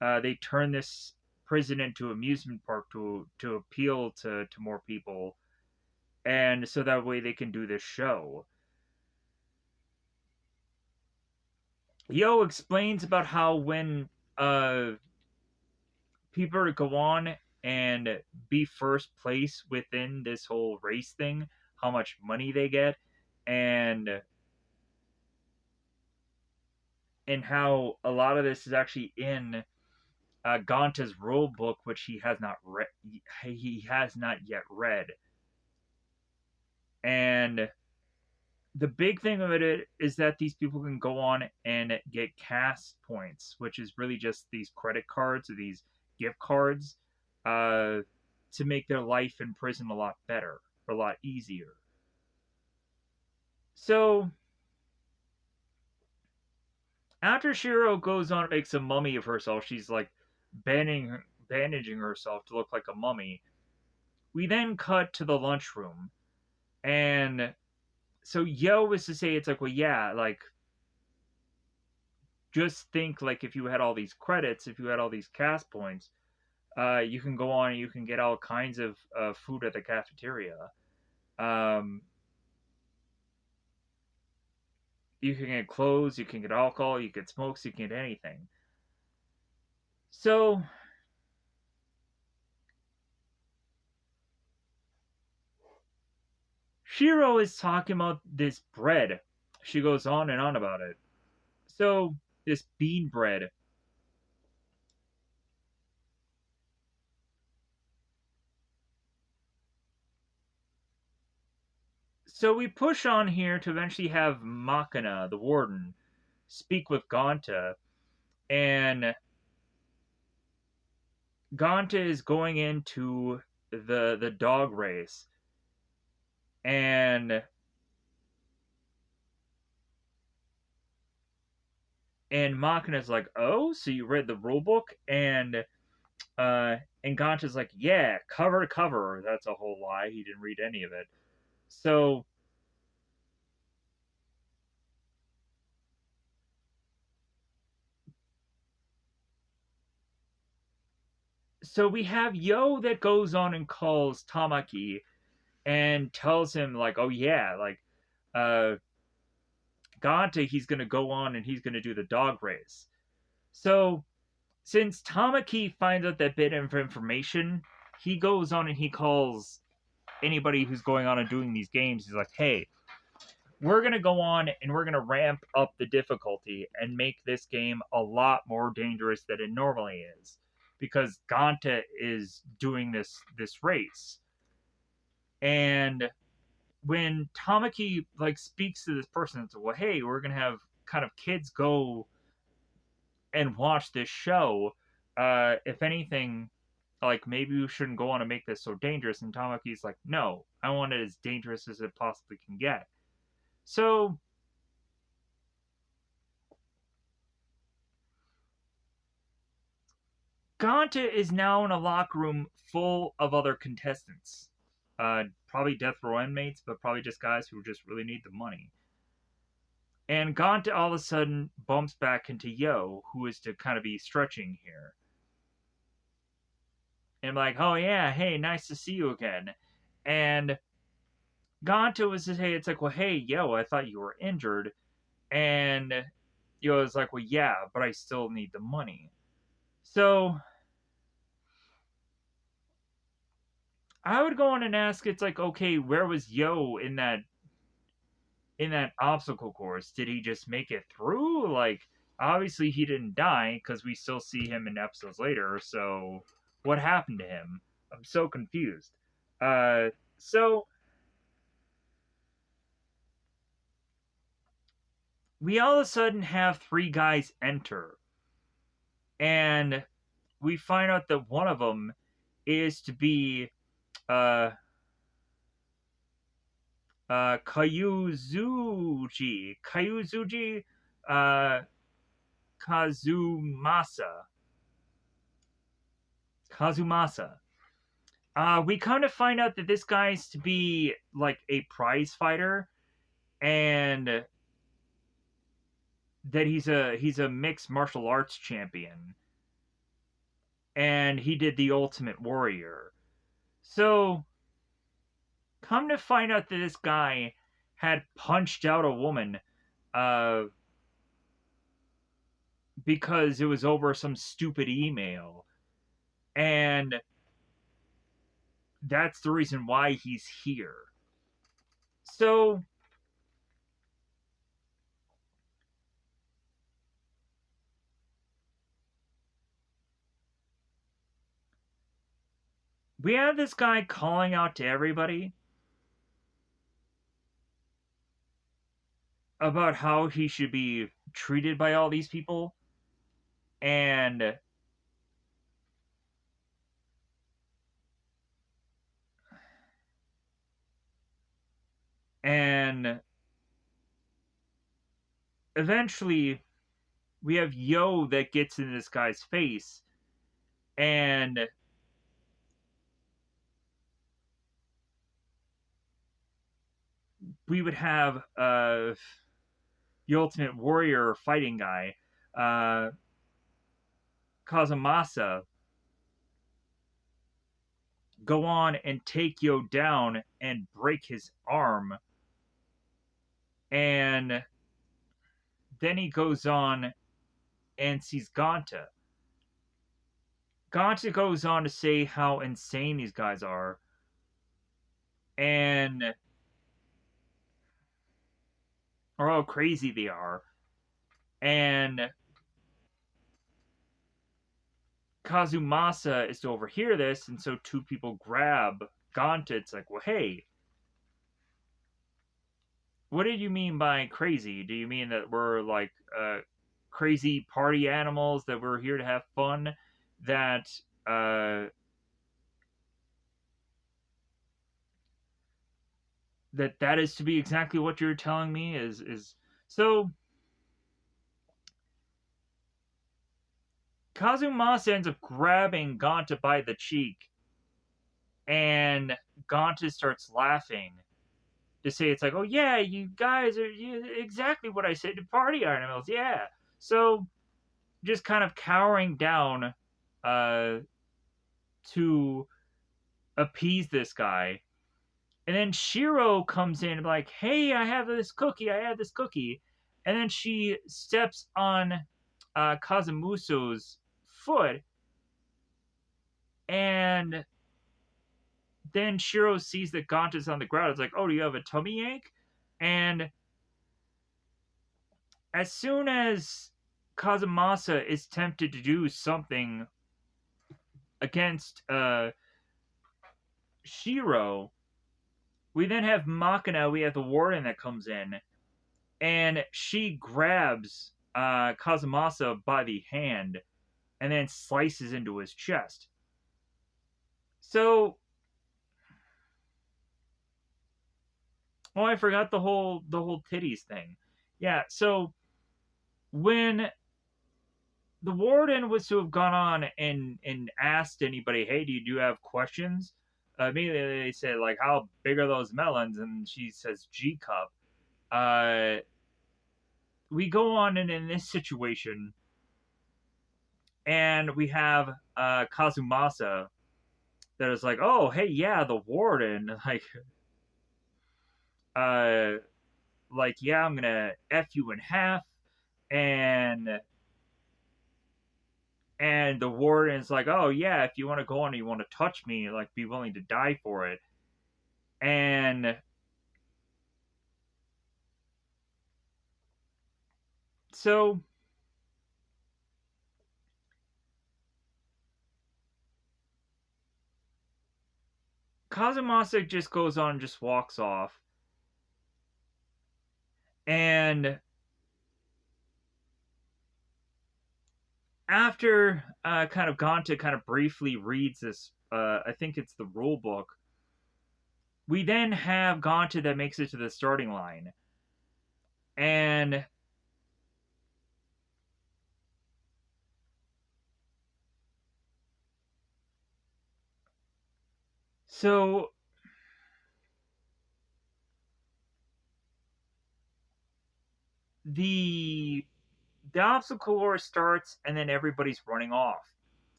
A: they turn this prison into amusement park to appeal to more people, and so that way they can do this show. Yo explains about how when uh people are to go on and be first place within this whole race thing, how much money they get, and how a lot of this is actually in Ganta's rule book, which he has not read. He has not yet read, and the big thing of it is that these people can go on and get cast points, which is really just these credit cards or these gift cards uh, to make their life in prison a lot better, or a lot easier. So after Shiro goes on and makes a mummy of herself, she's like bandaging herself to look like a mummy. We then cut to the lunchroom, and so Yo is to say, it's like, well, yeah, like just think like if you had all these credits, if you had all these cast points, you can go on and you can get all kinds of food at the cafeteria. Um, You can get clothes, you can get alcohol, you can get smokes, you can get anything. So Shiro is talking about this bread. She goes on and on about it. So this bean bread. So we push on here to eventually have Makina, the warden, speak with Gonta, and Gonta is going into the dog race, and Makina's like, "Oh, so you read the rule book?" And Gonta's like, "Yeah, cover to cover." That's a whole lie. He didn't read any of it. So we have Yo that goes on and calls Tamaki and tells him like, "Oh yeah, like uh Gonta, he's gonna go on and he's gonna do the dog race." So since Tamaki finds out that bit of information, he goes on and he calls anybody who's going on and doing these games. He's like, "Hey, we're gonna go on and we're gonna ramp up the difficulty and make this game a lot more dangerous than it normally is, because Gonta is doing this race." And when Tamaki like speaks to this person, it's like, "Well, hey, we're gonna have kind of kids go and watch this show. If anything, like maybe we shouldn't go on and make this so dangerous." And Tamaki's like, "No, I want it as dangerous as it possibly can get." So Ganta is now in a locker room full of other contestants. Probably death row inmates, but probably just guys who just really need the money. And Ganta all of a sudden bumps back into Yo, who is to kind of be stretching here. And I'm like, "Oh yeah, hey, nice to see you again." And Ganta was to say, it's like, "Well, hey, Yo, I thought you were injured." And Yo was like, "Well, yeah, but I still need the money." So I would go on and ask, it's like, okay, where was Yo in that obstacle course? Did he just make it through? Like, obviously he didn't die because we still see him in episodes later. So, what happened to him? I'm so confused. So we all of a sudden have three guys enter, and we find out that one of them is to be uh Kayuzuji uh Kazumasa. Kazumasa. We kind of find out that this guy's to be like a prize fighter, and that he's a mixed martial arts champion, and he did the Ultimate Warrior. So come to find out that this guy had punched out a woman, uh, because it was over some stupid email, and that's the reason why he's here. So we have this guy calling out to everybody about how he should be treated by all these people, and and eventually we have Yo that gets in this guy's face, and we would have the Ultimate Warrior fighting guy, uh, Kazumasa, go on and take Yo down and break his arm, and then he goes on and sees Ganta. Ganta goes on to say how insane these guys are, and or how crazy they are. And Kazumasa is to overhear this, and so two people grab Ganta. It's like, well, hey, what did you mean by crazy? Do you mean that we're like crazy party animals, that we're here to have fun? That uh, that is to be exactly what you're telling me is so. Kazumasa ends up grabbing Ganta by the cheek, and Ganta starts laughing to say, it's like, oh yeah, you guys are exactly what I said to party animals, yeah. So just kind of cowering down uh, to appease this guy. And then Shiro comes in like, hey, I have this cookie, I have this cookie. And then she steps on Kazumuso's foot, and then Shiro sees that Ganta's on the ground. It's like, oh, do you have a tummy ache? And as soon as Kazumasa is tempted to do something against Shiro, we then have Makina, we have the warden that comes in, and she grabs Kazumasa by the hand and then slices into his chest. So, oh, I forgot the whole titties thing. Yeah, so when the warden was to have gone on and asked anybody, hey, do you have questions? Immediately they said, like, how big are those melons? And she says, G cup. Uh, we go on, and in this situation, and we have Kazumasa that is like, oh, hey, yeah, the warden, uh, yeah, I'm gonna f you in half, and the warden's like, oh yeah, if you want to go on and you want to touch me, like, be willing to die for it. And so Kazumasa just goes on and just walks off. And after kind of Ganta kind of briefly reads this, I think it's the rule book, we then have Ganta that makes it to the starting line. And so the obstacle course starts, and then everybody's running off.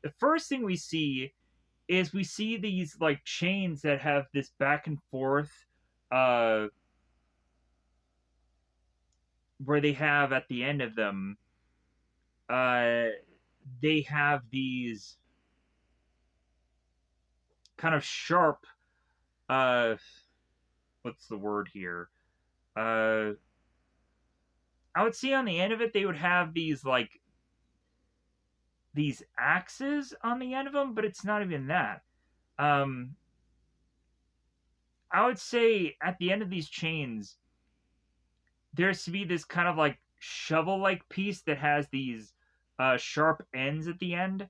A: The first thing we see is we see these like chains that have this back and forth uh where they have at the end of them uh they have these kind of sharp uh what's the word here, uh I would see on the end of it they would have these like these axes on the end of them, but it's not even that. um I would say at the end of these chains there's to be this kind of like shovel like piece that has these sharp ends at the end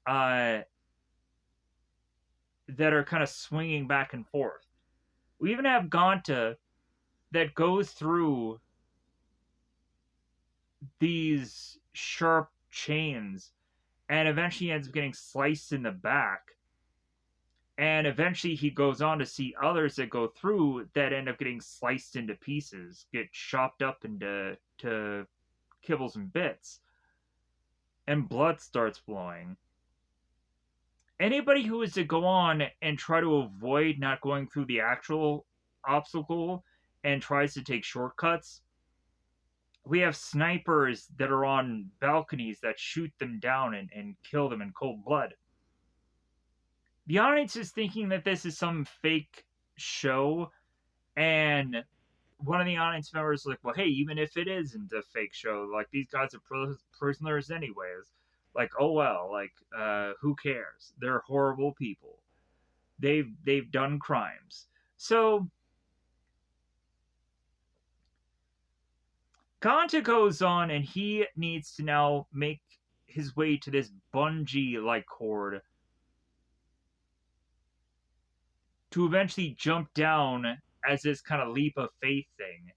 A: uh that are kind of swinging back and forth. We even have Ganta that goes through these sharp chains and eventually ends up getting sliced in the back. And eventually he goes on to see others that go through that end up getting sliced into pieces, get chopped up into kibbles and bits, and blood starts flowing. Anybody who is to go on and try to avoid not going through the actual obstacle and tries to take shortcuts We have snipers that are on balconies that shoot them down and kill them in cold blood. The audience is thinking that this is some fake show, and one of the audience members is like, well, hey, even if it isn't a fake show, like, these guys are prisoners anyways. Like, oh well, like, who cares? They're horrible people. They've done crimes. So Ganta goes on, and he needs to now make his way to this bungee like cord to eventually jump down as this kind of leap of faith thing.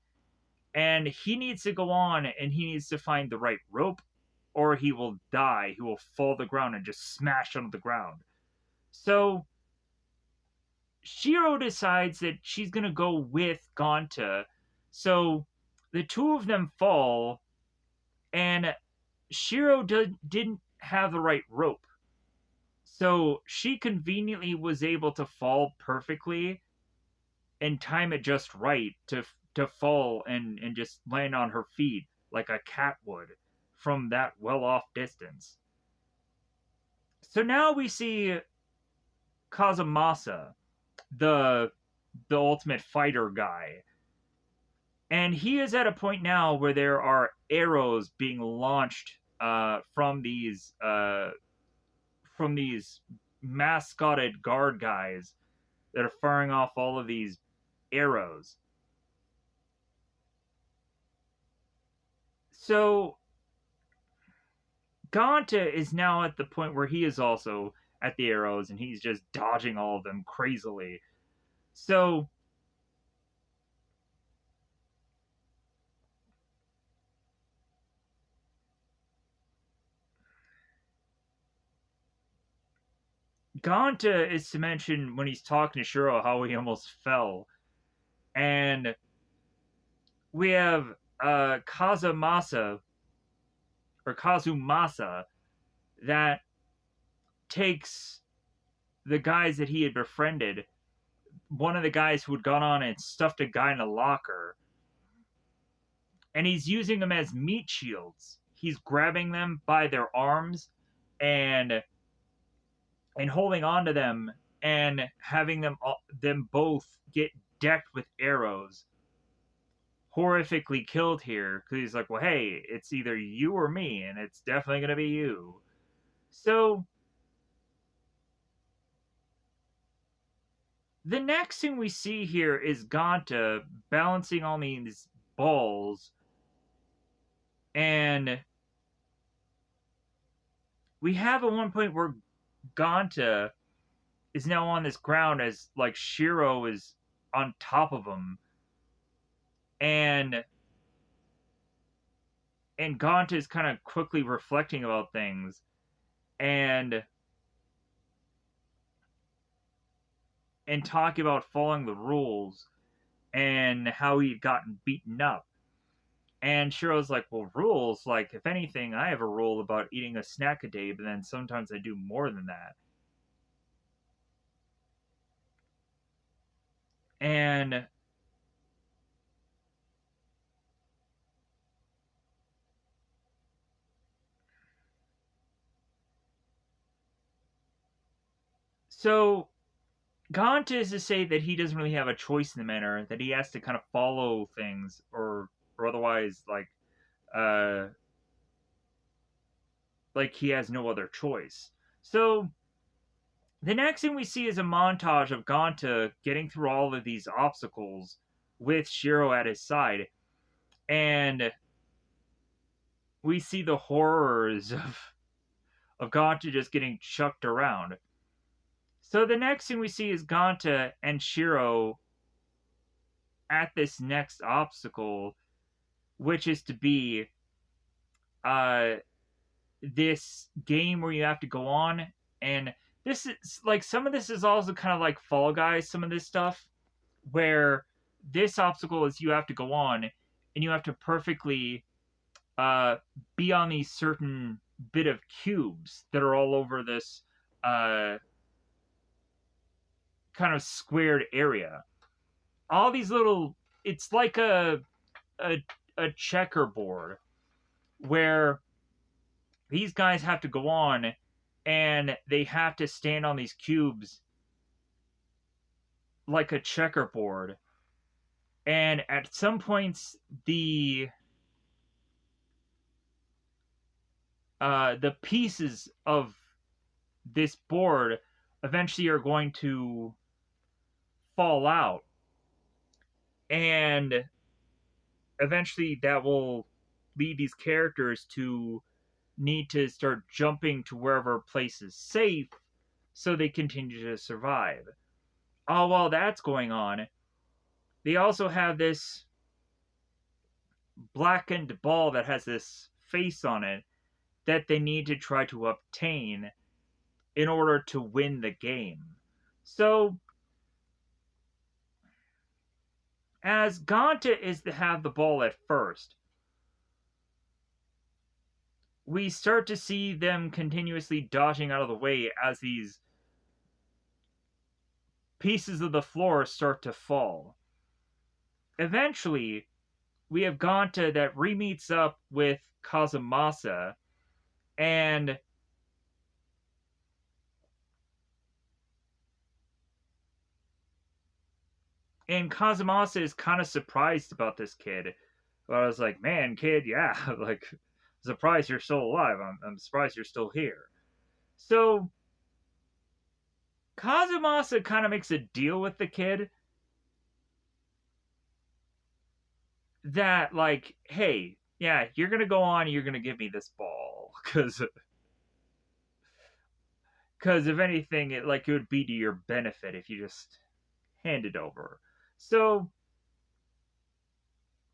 A: And he needs to go on, and he needs to find the right rope, or he will die. He will fall to the ground and just smash onto the ground. So Shiro decides that she's going to go with Ganta. So the two of them fall, and Shiro didn't have the right rope. So she conveniently was able to fall perfectly and time it just right to fall and just land on her feet like a cat would from that well off distance. So now we see Kazumasa, the the ultimate fighter guy. And he is at a point now where there are arrows being launched from these mascotted guard guys that are firing off all of these arrows. So Ganta is now at the point where he is also at the arrows, and he's just dodging all of them crazily. So Ganta is to mention when he's talking to Shiro how he almost fell. And we have Kazumasa that takes the guys that he had befriended. One of the guys who had gone on and stuffed a guy in a locker, and he's using them as meat shields. He's grabbing them by their arms and holding on to them and having them both get decked with arrows, horrifically killed here, because he's like, well, hey, it's either you or me, and it's definitely going to be you. So the next thing we see here is Ganta balancing on these balls, and we have at one point where Ganta is now on this ground as like Shiro is on top of him, and Ganta is kind of quickly reflecting about things, and talking about following the rules and how he'd gotten beaten up. And Shiro's like, well, rules? Like, if anything, I have a rule about eating a snack a day, but then sometimes I do more than that. And so Gaunt is to say that he doesn't really have a choice in the matter, that he has to kind of follow things, or otherwise, uh, like he has no other choice. So the next thing we see is a montage of Ganta getting through all of these obstacles with Shiro at his side, and we see the horrors of Ganta just getting chucked around. So the next thing we see is Ganta and Shiro at this next obstacle, which is to be uh this game where you have to go on, and this is like, some of this is also kind of like Fall Guys, some of this stuff, where this obstacle is you have to go on and you have to perfectly uh be on these certain bit of cubes that are all over this uh kind of squared area. All these little, it's like a a checkerboard where these guys have to go on and they have to stand on these cubes like a checkerboard. And at some points, the pieces of this board eventually are going to fall out, and eventually that will lead these characters to need to start jumping to wherever place is safe so they continue to survive. All while that's going on, they also have this blackened ball that has this face on it that they need to try to obtain in order to win the game. So, as Ganta is to have the ball at first, we start to see them continuously dodging out of the way as these pieces of the floor start to fall. Eventually, we have Ganta that re-meets up with Kazumasa, and Kazumasa is kind of surprised about this kid. But I was like, man, kid, yeah, like, surprised you're still alive. I'm surprised you're still here. So, Kazumasa kind of makes a deal with the kid that, like, hey, yeah, you're gonna go on, and you're gonna give me this ball, because if anything, it would be to your benefit if you just hand it over. So,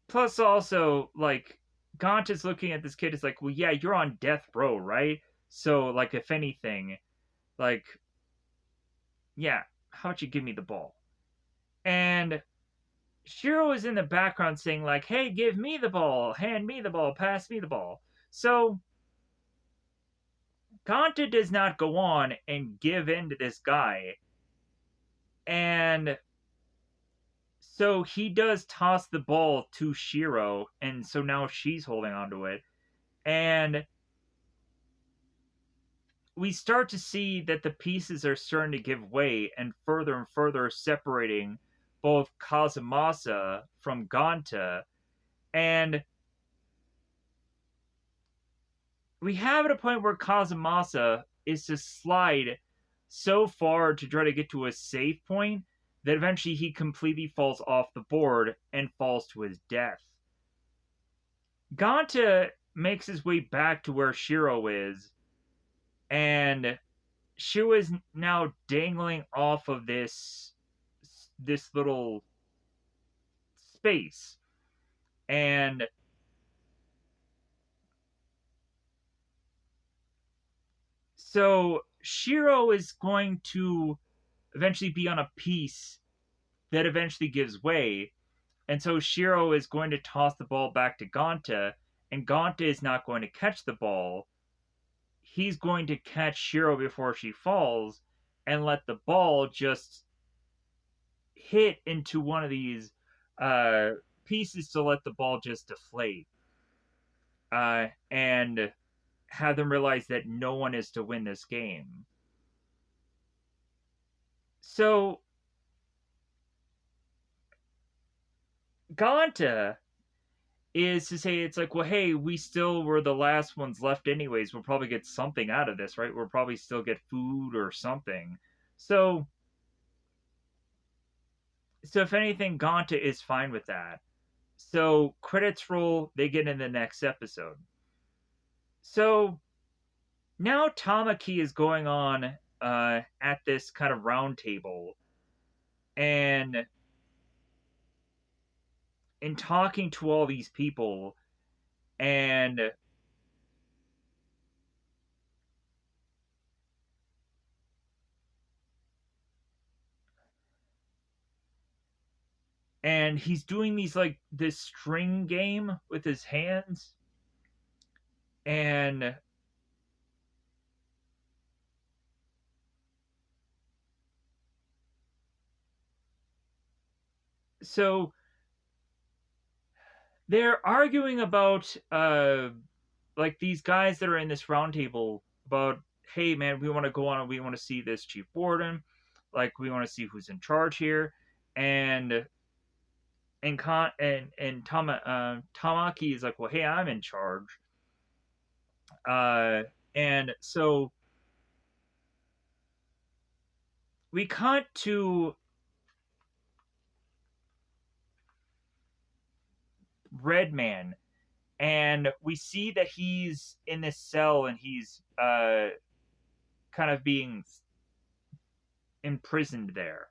A: plus also, like, Gaunt is looking at this kid, is like, well, yeah, you're on death row, right? So, like, if anything, like, yeah, how about you give me the ball? And Shiro is in the background saying, like, hey, give me the ball, hand me the ball, pass me the ball. So, Ganta does not go on and give in to this guy. And so he does toss the ball to Shiro, and so now she's holding onto it. And we start to see that the pieces are starting to give way and further separating both Kazumasa from Ganta. And we have at a point where Kazumasa is to slide so far to try to get to a safe point that eventually he completely falls off the board and falls to his death. Ganta makes his way back to where Shiro is, and Shiro is now dangling off of this little space. And so Shiro is going to eventually be on a piece that eventually gives way. And so Shiro is going to toss the ball back to Ganta, and Ganta is not going to catch the ball. He's going to catch Shiro before she falls and let the ball just hit into one of these uh, pieces to let the ball just deflate. And have them realize that no one is to win this game. So Ganta is to say, it's like, well, hey, we still were the last ones left anyways. We'll probably get something out of this, right? We'll probably still get food or something. So if anything, Ganta is fine with that. So credits roll, they get in the next episode. So now Tamaki is going on at this kind of round table and in talking to all these people, and he's doing these, like, this string game with his hands, and so they're arguing about like these guys that are in this round table about, hey man, we want to go on, we want to see this chief warden, like we want to see who's in charge here, and Tamaki is like, well, hey, I'm in charge, uh, and so we cut to Redman, and we see that he's in this cell and he's kind of being imprisoned there.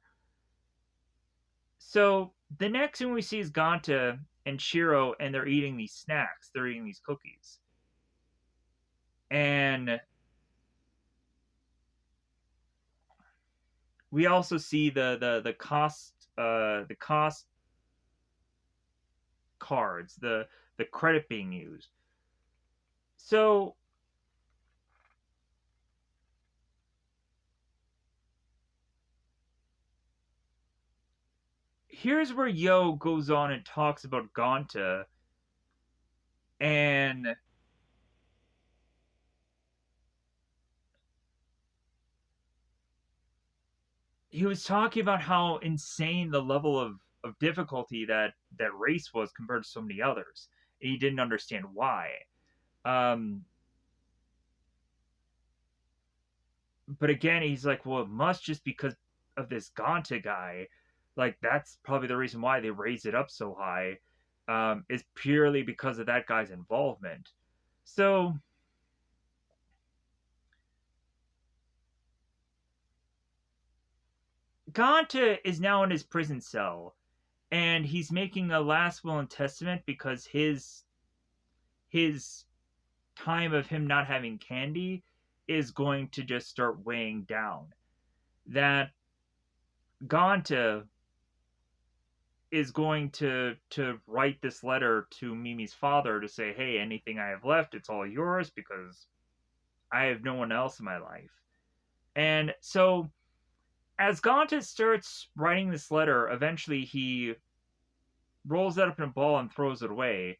A: So the next thing we see is Ganta and Shiro, and they're eating these snacks. They're eating these cookies, and we also see the cost cards, the credit being used. So here's where Yo goes on and talks about Ganta, and he was talking about how insane the level of difficulty that race was compared to so many others. And he didn't understand why. Um, but again, he's like, well, it must just because of this Ganta guy. Like that's probably the reason why they raised it up so high. Is purely because of that guy's involvement. So Ganta is now in his prison cell, and he's making a last will and testament because his time of him not having candy is going to just start weighing down. That Ganta is going to write this letter to Mimi's father to say, "Hey, anything I have left, it's all yours because I have no one else in my life." And so, as Ganta starts writing this letter, eventually he rolls it up in a ball and throws it away,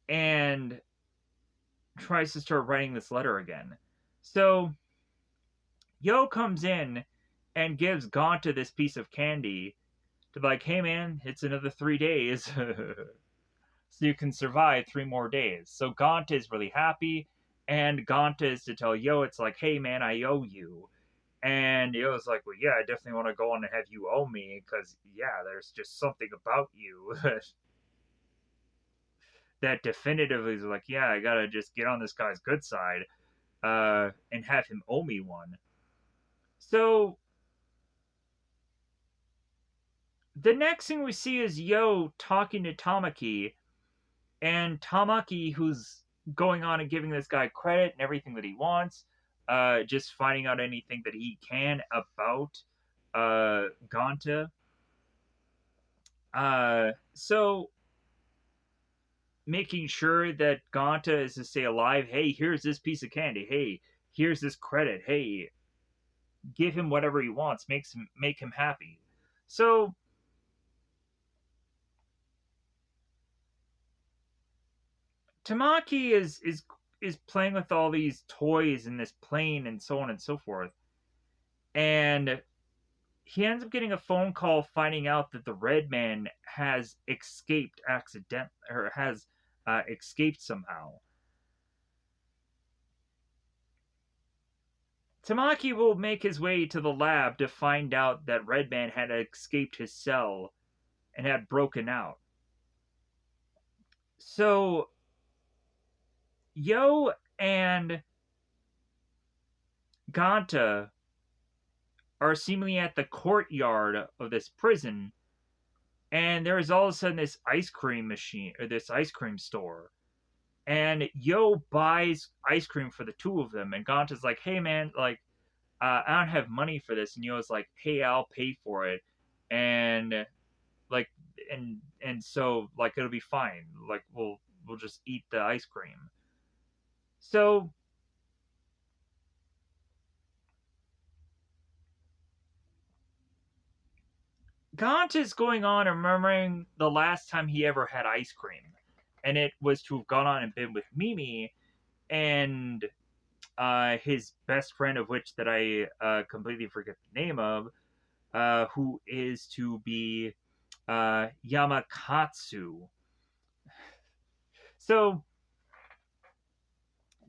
A: and tries to start writing this letter again. So Yo comes in and gives Ganta this piece of candy to be like, hey man, it's another 3 days. So you can survive 3 more days. So Ganta is really happy, and Ganta is to tell Yo, it's like, hey man, I owe you. And Yo's like, well, yeah, I definitely want to go on and have you owe me, because, yeah, there's just something about you that definitively is like, yeah, I gotta just get on this guy's good side and have him owe me one. So the next thing we see is Yo talking to Tamaki, and Tamaki, who's going on and giving this guy credit and everything that he wants, just finding out anything that he can about Ganta. So making sure that Ganta is to stay alive. Hey, here's this piece of candy. Hey, here's this credit. Hey, give him whatever he wants. Make him happy. So Tamaki is playing with all these toys in this plane and so on and so forth. And he ends up getting a phone call finding out that the red man has escaped accident or has escaped somehow. Tamaki will make his way to the lab to find out that Redman had escaped his cell and had broken out. So Yo and Ganta are seemingly at the courtyard of this prison, and there is all of a sudden this ice cream machine or this ice cream store. And Yo buys ice cream for the two of them, and Ganta's like, "Hey man, like, I don't have money for this," and Yo's like, "Hey, I'll pay for it," and like, and so like it'll be fine. Like we'll just eat the ice cream. So Gaunt is going on and remembering the last time he ever had ice cream. And it was to have gone on and been with Mimi and his best friend, of which that I completely forget the name of, who is to be Yamakatsu. So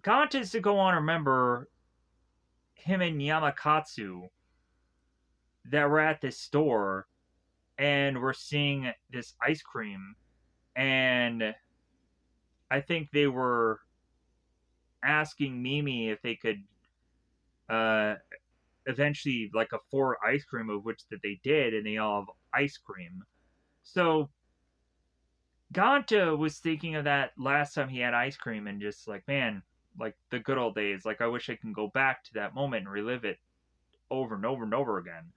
A: Gaunt is to go on and remember him and Yamakatsu that were at this store and we're seeing this ice cream, and I think they were asking Mimi if they could uh, eventually like afford ice cream, of which that they did, and they all have ice cream. So Ganta was thinking of that last time he had ice cream, and just like, man, like the good old days. Like I wish I can go back to that moment and relive it over and over and over again.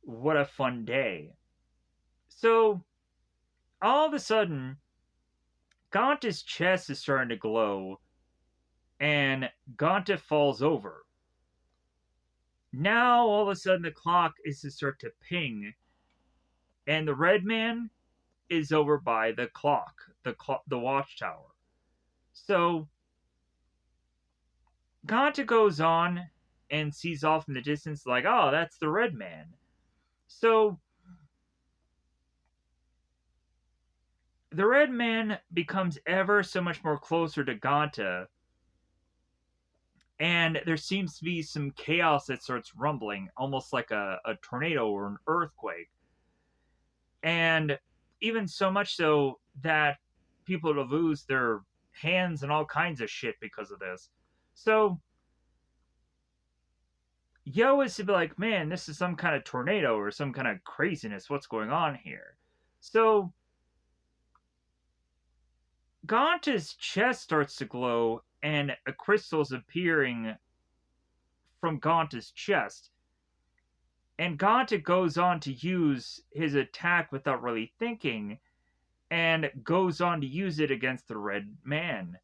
A: What a fun day! So all of a sudden, Ganta's chest is starting to glow, and Ganta falls over. Now all of a sudden the clock is to start to ping, and the red man is over by the the watchtower. So Ganta goes on and sees off in the distance, like, oh, that's the red man. So the red man becomes ever so much more closer to Ganta, and there seems to be some chaos that starts rumbling, almost like a tornado or an earthquake. And even so much so that people will lose their hands and all kinds of shit because of this. So Yo is to be like, man, this is some kind of tornado or some kind of craziness. What's going on here? So Ganta's chest starts to glow and a crystal's appearing from Ganta's chest. And Ganta goes on to use his attack without really thinking and goes on to use it against the red man.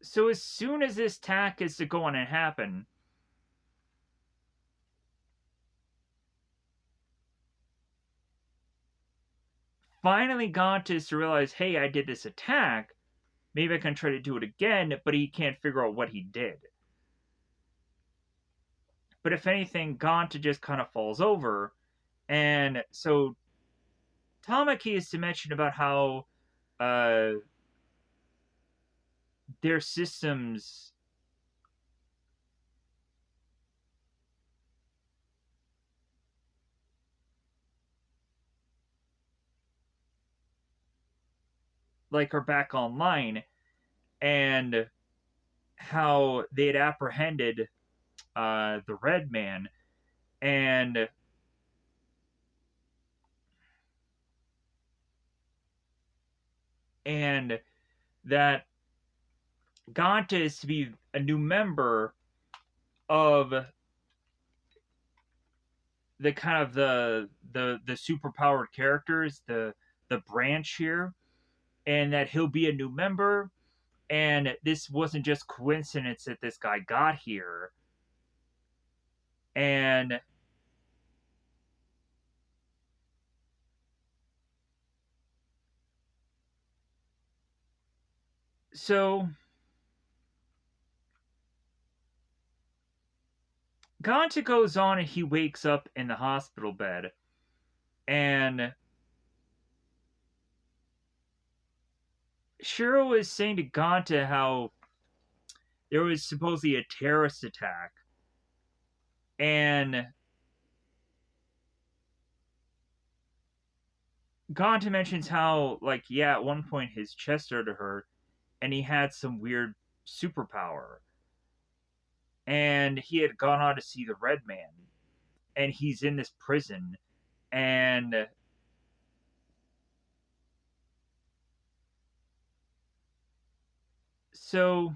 A: So as soon as this attack is to go on and happen, finally Ganta is to realize, hey, I did this attack. Maybe I can try to do it again, but he can't figure out what he did. But if anything, Ganta just kind of falls over. And so Tamaki is to mention about how uh, their systems like are back online, and how they had apprehended the red man, and and that Ganta is to be a new member of the kind of the superpowered characters, the branch here, and that he'll be a new member. And this wasn't just coincidence that this guy got here. And so Ganta goes on and he wakes up in the hospital bed. And Shiro is saying to Ganta how there was supposedly a terrorist attack. And Ganta mentions how, like, yeah, at one point his chest started to hurt and he had some weird superpower. And he had gone on to see the Red Man. And he's in this prison. And so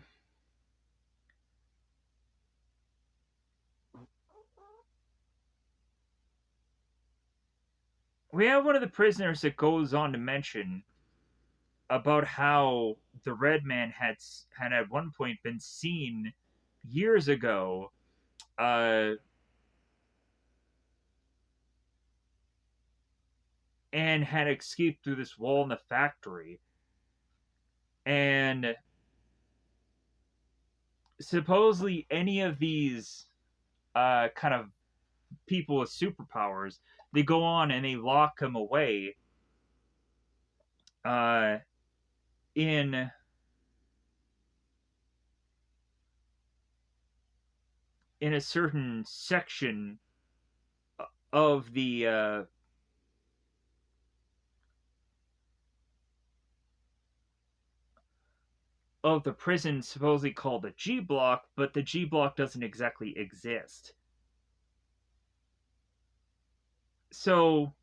A: we have one of the prisoners that goes on to mention about how the Red Man had at one point been seen years ago, uh, and had escaped through this wall in the factory. And supposedly, any of these kind of people with superpowers, they go on and they lock him away uh, in a certain section of the prison, supposedly called the G block, but the G block doesn't exactly exist. So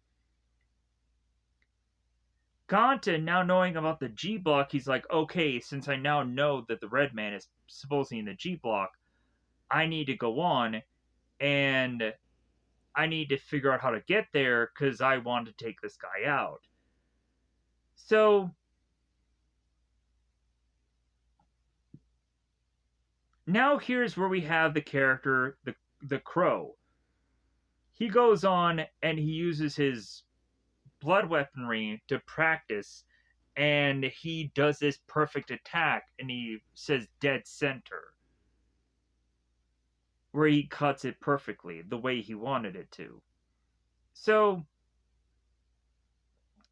A: Ganta, now knowing about the G block, he's like, okay, since I now know that the Red Man is supposedly in the G block, I need to go on and I need to figure out how to get there because I want to take this guy out. So now here's where we have the character, the Crow. He goes on and he uses his blood weaponry to practice, and he does this perfect attack, and he says dead center, where he cuts it perfectly the way he wanted it to. So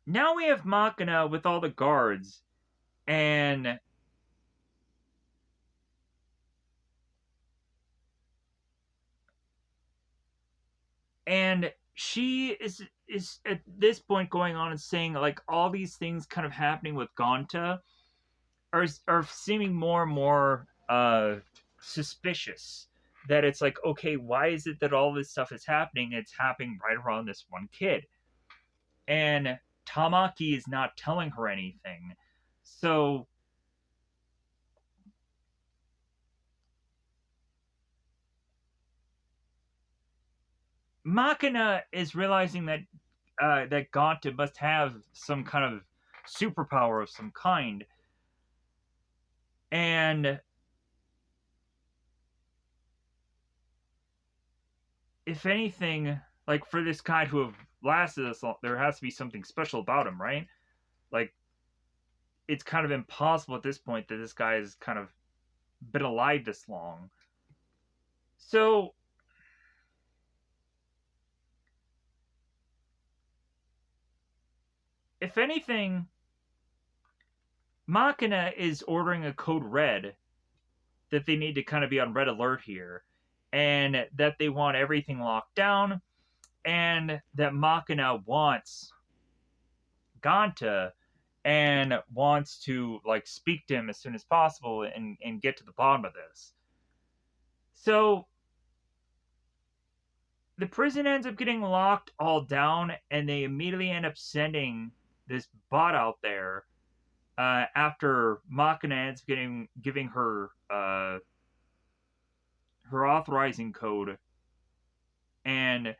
A: now we have Machina with all the guards, and she is at this point going on and saying like all these things kind of happening with Ganta are seeming more and more suspicious. That it's like, okay, why is it that all this stuff is happening? It's happening right around this one kid, and Tamaki is not telling her anything. So Machina is realizing that that Ganta must have some kind of superpower of some kind, and if anything, like for this guy to have lasted this long, there has to be something special about him, right? Like it's kind of impossible at this point that this guy has kind of been alive this long. So if anything, Machina is ordering a code red that they need to kind of be on red alert here, and that they want everything locked down, and that Machina wants Ganta and wants to like speak to him as soon as possible and get to the bottom of this. So the prison ends up getting locked all down, and they immediately end up sending this bot out there after Machina ends up giving her her authorizing code and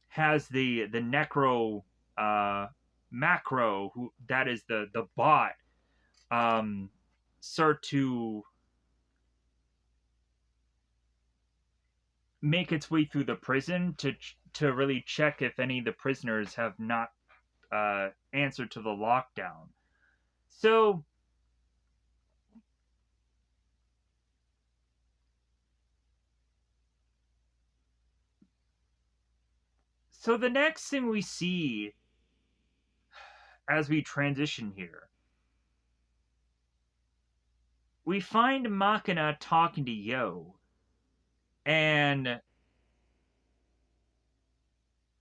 A: has the necro macro, who that is the bot, um, start to make its way through the prison to really check if any of the prisoners have not answered to the lockdown. So the next thing we see as we transition here, we find Machina talking to Yo, and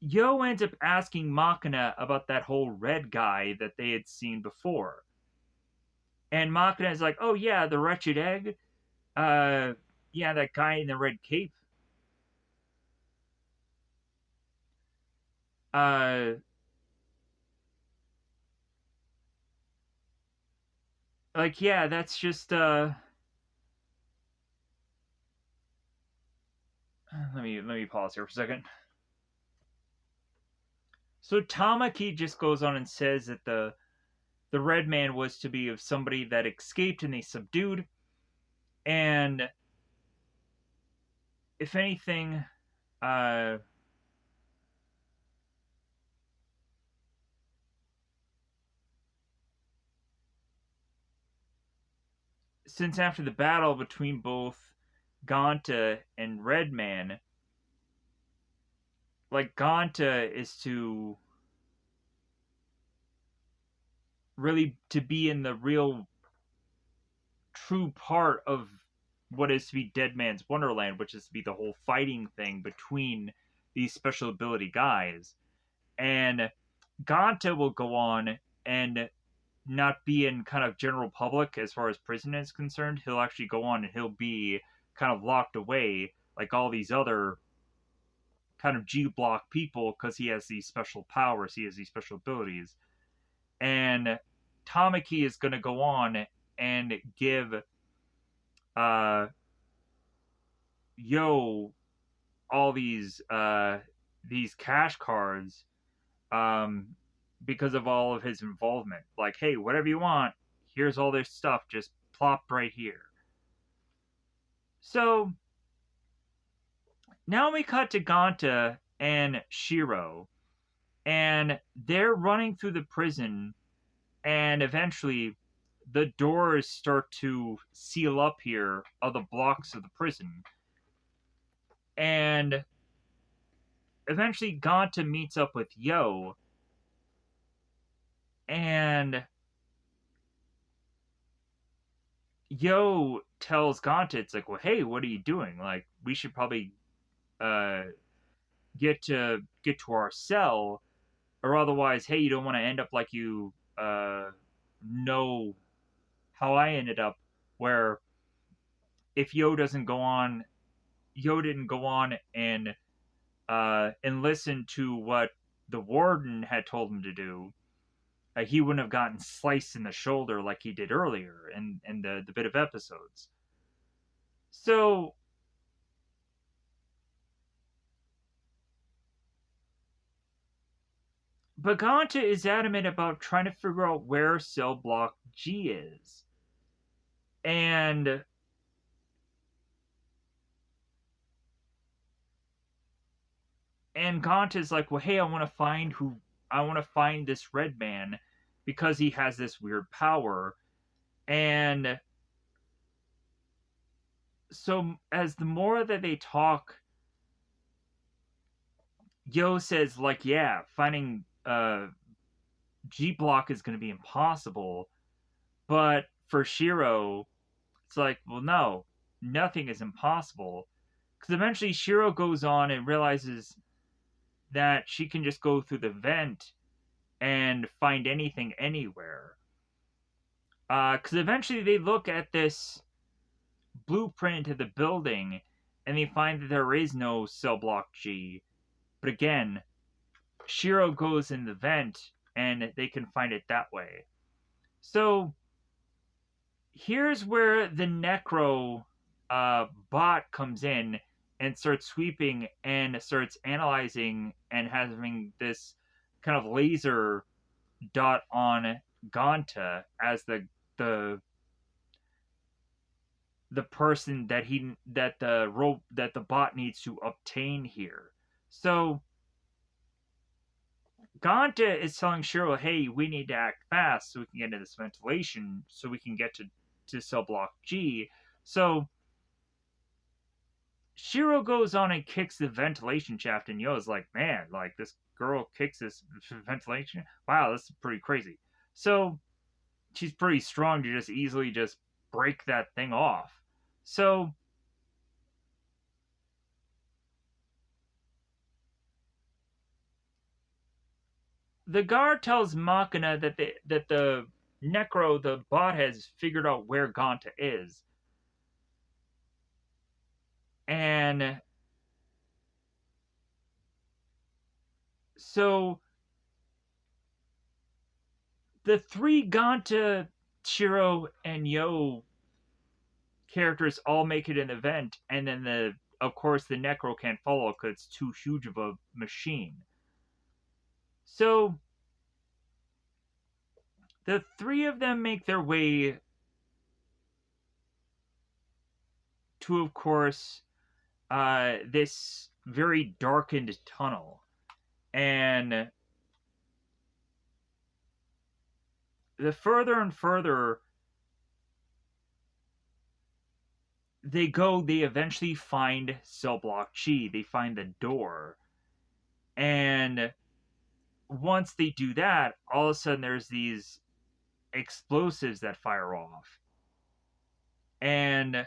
A: Yo ends up asking Machina about that whole red guy that they had seen before. And Machina is like, oh yeah, the wretched egg. Uh, yeah, that guy in the red cape. Uh, like yeah, that's just let me pause here for a second. So Tamaki just goes on and says that the red man was to be of somebody that escaped and they subdued. And if anything, uh, since after the battle between both Ganta and Redman, like Ganta is to really to be in the real true part of what is to be Deadman's Wonderland, which is to be the whole fighting thing between these special ability guys. And Ganta will go on and not be in kind of general public as far as prison is concerned. He'll actually go on and he'll be kind of locked away like all these other kind of G block people because he has these special powers, he has these special abilities. And Tamaki is going to go on and give uh, Yo all these cash cards um, because of all of his involvement. Like, hey, whatever you want, here's all this stuff, just plop right here. So now we cut to Ganta and Shiro, and they're running through the prison, and eventually the doors start to seal up here of the blocks of the prison. And eventually Ganta meets up with Yo, and Yo tells Ganta, it's like, well, hey, what are you doing? Like, we should probably uh, get to our cell, or otherwise, hey, you don't want to end up like you know how I ended up, where if Yo didn't go on and listen to what the warden had told him to do, he wouldn't have gotten sliced in the shoulder like he did earlier in the bit of episodes. So Baganta is adamant about trying to figure out where cell block G is. And Gaunt is like, well, hey, I want to find this red man because he has this weird power. And so as the more that they talk, Yo says like, yeah, finding G block is going to be impossible. But for Shiro, it's like, well, no, nothing is impossible. Because eventually Shiro goes on and realizes that she can just go through the vent and find anything anywhere. Because eventually they look at this blueprint of the building and they find that there is no cell block G. But again, Shiro goes in the vent and they can find it that way. So here's where the Necro bot comes in and starts sweeping and starts analyzing and having this kind of laser dot on Ganta as the person that the bot needs to obtain here. So Ganta is telling Shiro, "Hey, we need to act fast so we can get into this ventilation, so we can get to cell block G." So Shiro goes on and kicks the ventilation shaft, and Yo's like, "Man, like this girl kicks this ventilation. Wow, this is pretty crazy." So she's pretty strong to just easily just break that thing off. So the guard tells Machina that the Necro, the bot, has figured out where Ganta is. And so the three Ganta, Shiro, and Yo characters all make it an event, and then of course the Necro can't follow because it's too huge of a machine. So The three of them make their way to, of course, this very darkened tunnel. And the further and further they go, they eventually find Cell Block Chi. They find the door. And once they do that, all of a sudden there's these explosives that fire off. And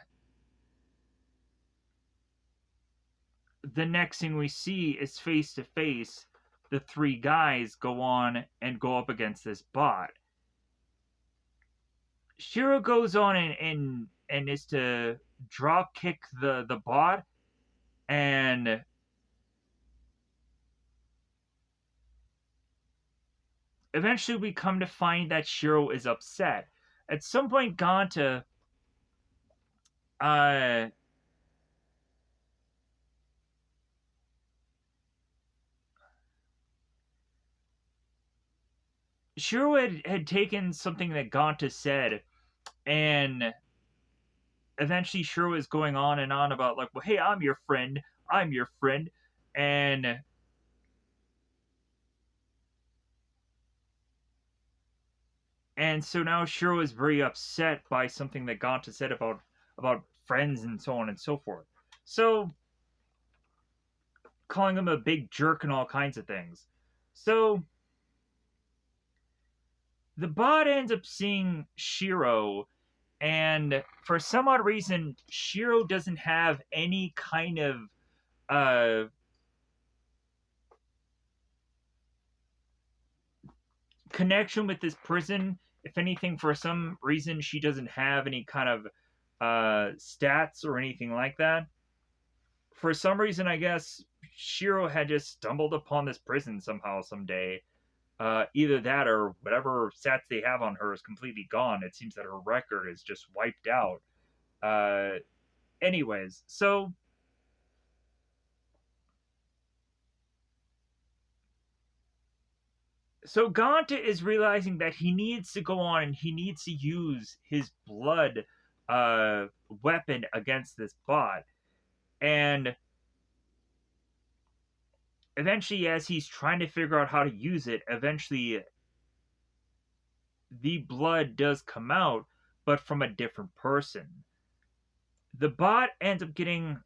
A: the next thing we see is face to face, the three guys go on and go up against this bot. Shiro goes on and is to drop kick the bot, and eventually we come to find that Shiro is upset. At some point, Ganta uh Shiro had taken something that Ganta said, and eventually Shiro is going on and on about like, well, hey, I'm your friend, and so now Shiro is very upset by something that Ganta said about friends and so on and so forth. So calling him a big jerk and all kinds of things. So the bot ends up seeing Shiro, and for some odd reason, Shiro doesn't have any kind of uh, connection with this prison. If anything, for some reason, she doesn't have any kind of stats or anything like that. For some reason, I guess Shiro had just stumbled upon this prison somehow, someday. Either that or whatever stats they have on her is completely gone. It seems that her record is just wiped out. Uh, anyways, so Ganta is realizing that he needs to go on and he needs to use his blood weapon against this bot. And eventually, as he's trying to figure out how to use it, eventually the blood does come out, but from a different person. The bot ends up getting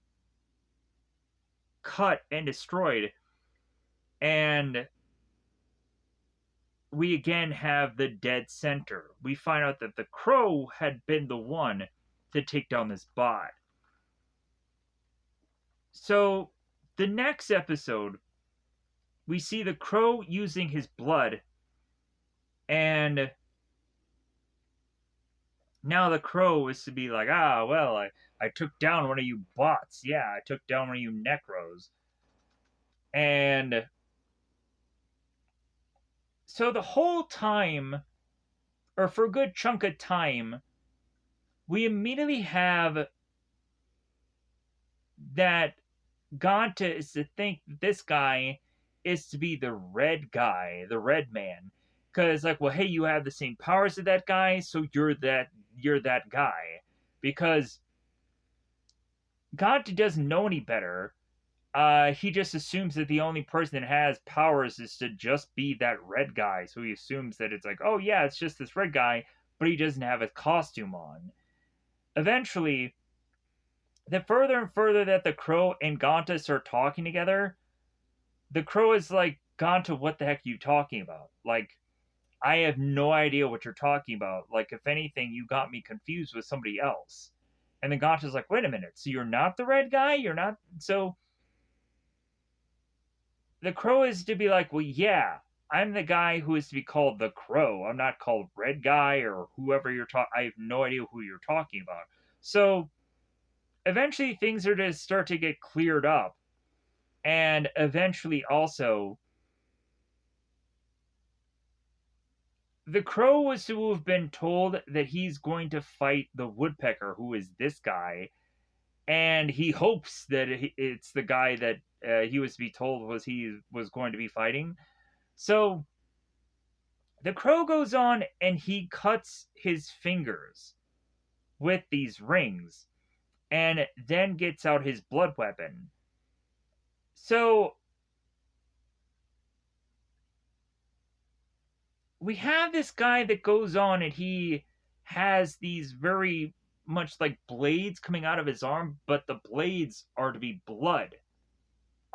A: cut and destroyed, and we again have the dead center. We find out that the crow had been the one to take down this bot. So, the next episode, we see the crow using his blood, and now the crow is to be like, ah, well, I took down one of you bots. Yeah, I took down one of you necros. And so the whole time, or for a good chunk of time, we immediately have that Ganta is to think this guy is to be the red guy, the red man. Because like, well, hey, you have the same powers as that guy, so you're that guy. Because Ganta doesn't know any better. He just assumes that the only person that has powers is to just be that red guy. So he assumes that it's like, oh yeah, it's just this red guy, but he doesn't have a costume on. Eventually, the further and further that the crow and Ganta start talking together, the crow is like, Ganta, what the heck are you talking about? Like, I have no idea what you're talking about. Like, if anything, you got me confused with somebody else. And then Ganta's like, wait a minute, so you're not the red guy? You're not. So the crow is to be like, well, yeah, I'm the guy who is to be called the crow. I'm not called red guy or whoever you're talking. I have no idea who you're talking about. So eventually things are to start to get cleared up. And eventually also, the crow was to have been told that he's going to fight the woodpecker, who is this guy. And he hopes that it's the guy that he was to be told he was going to be fighting. So The crow goes on and he cuts his fingers with these rings and then gets out his blood weapon. So we have this guy that goes on and he has these very much like blades coming out of his arm, but the blades are to be blood.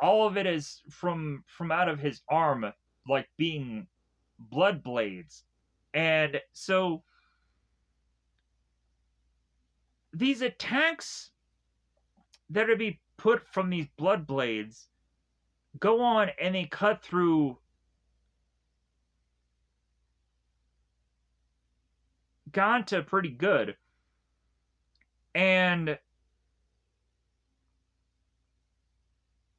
A: All of it is from out of his arm, like being blood blades. And so these attacks that are to be put from these blood blades go on and they cut through Ganta pretty good. And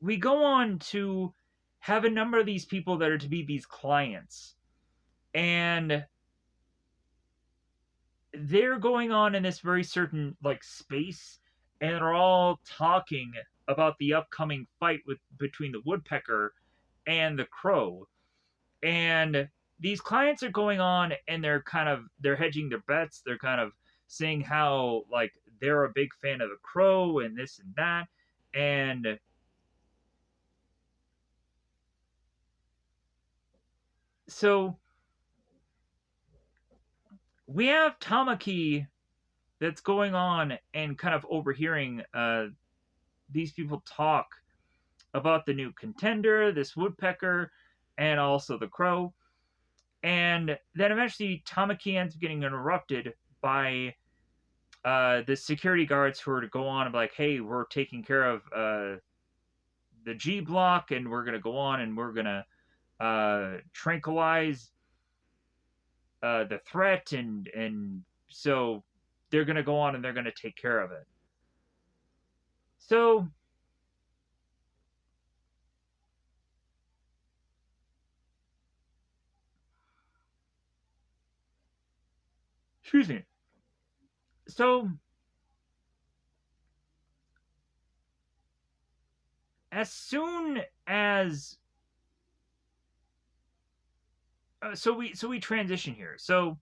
A: we go on to have a number of these people that are to be these clients. And they're going on in this very certain like space and they're all talking about the upcoming fight with between the woodpecker and the crow. And these clients are going on and they're hedging their bets. They're kind of saying how like they're a big fan of the crow and this and that. And so we have Tamaki that's going on and kind of overhearing these people talk about the new contender, this woodpecker, and also the crow. And then eventually Tamaki ends up getting interrupted by the security guards who are to go on and be like, hey, we're taking care of the G block and we're going to go on and we're going to tranquilize the threat. And so they're going to go on and they're going to take care of it. So excuse me. So as soon as we transition here. So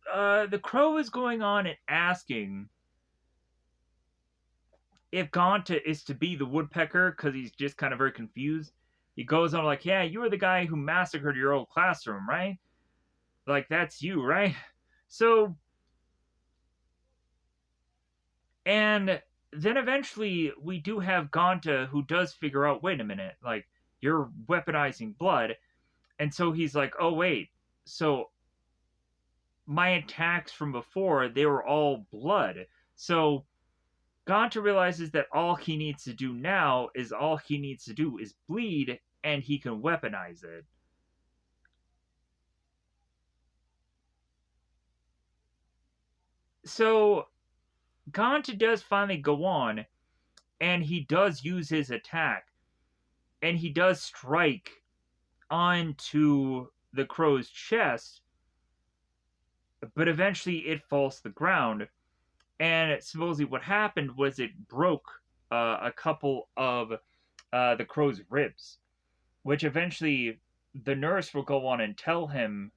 A: the crow is going on and asking if Gaunt is to be the woodpecker because he's just kind of very confused. He goes on like, yeah, you were the guy who massacred your old classroom, right? Like that's you, right? So and then eventually we do have Gonta who does figure out, wait a minute, like you're weaponizing blood. And so he's like, oh wait, so my attacks from before, they were all blood. So Gonta realizes that all he needs to do now is bleed and he can weaponize it. So Gonta does finally go on and he does use his attack and he does strike onto the crow's chest, but eventually it falls to the ground. And supposedly what happened was it broke a couple of the crow's ribs, which eventually the nurse will go on and tell him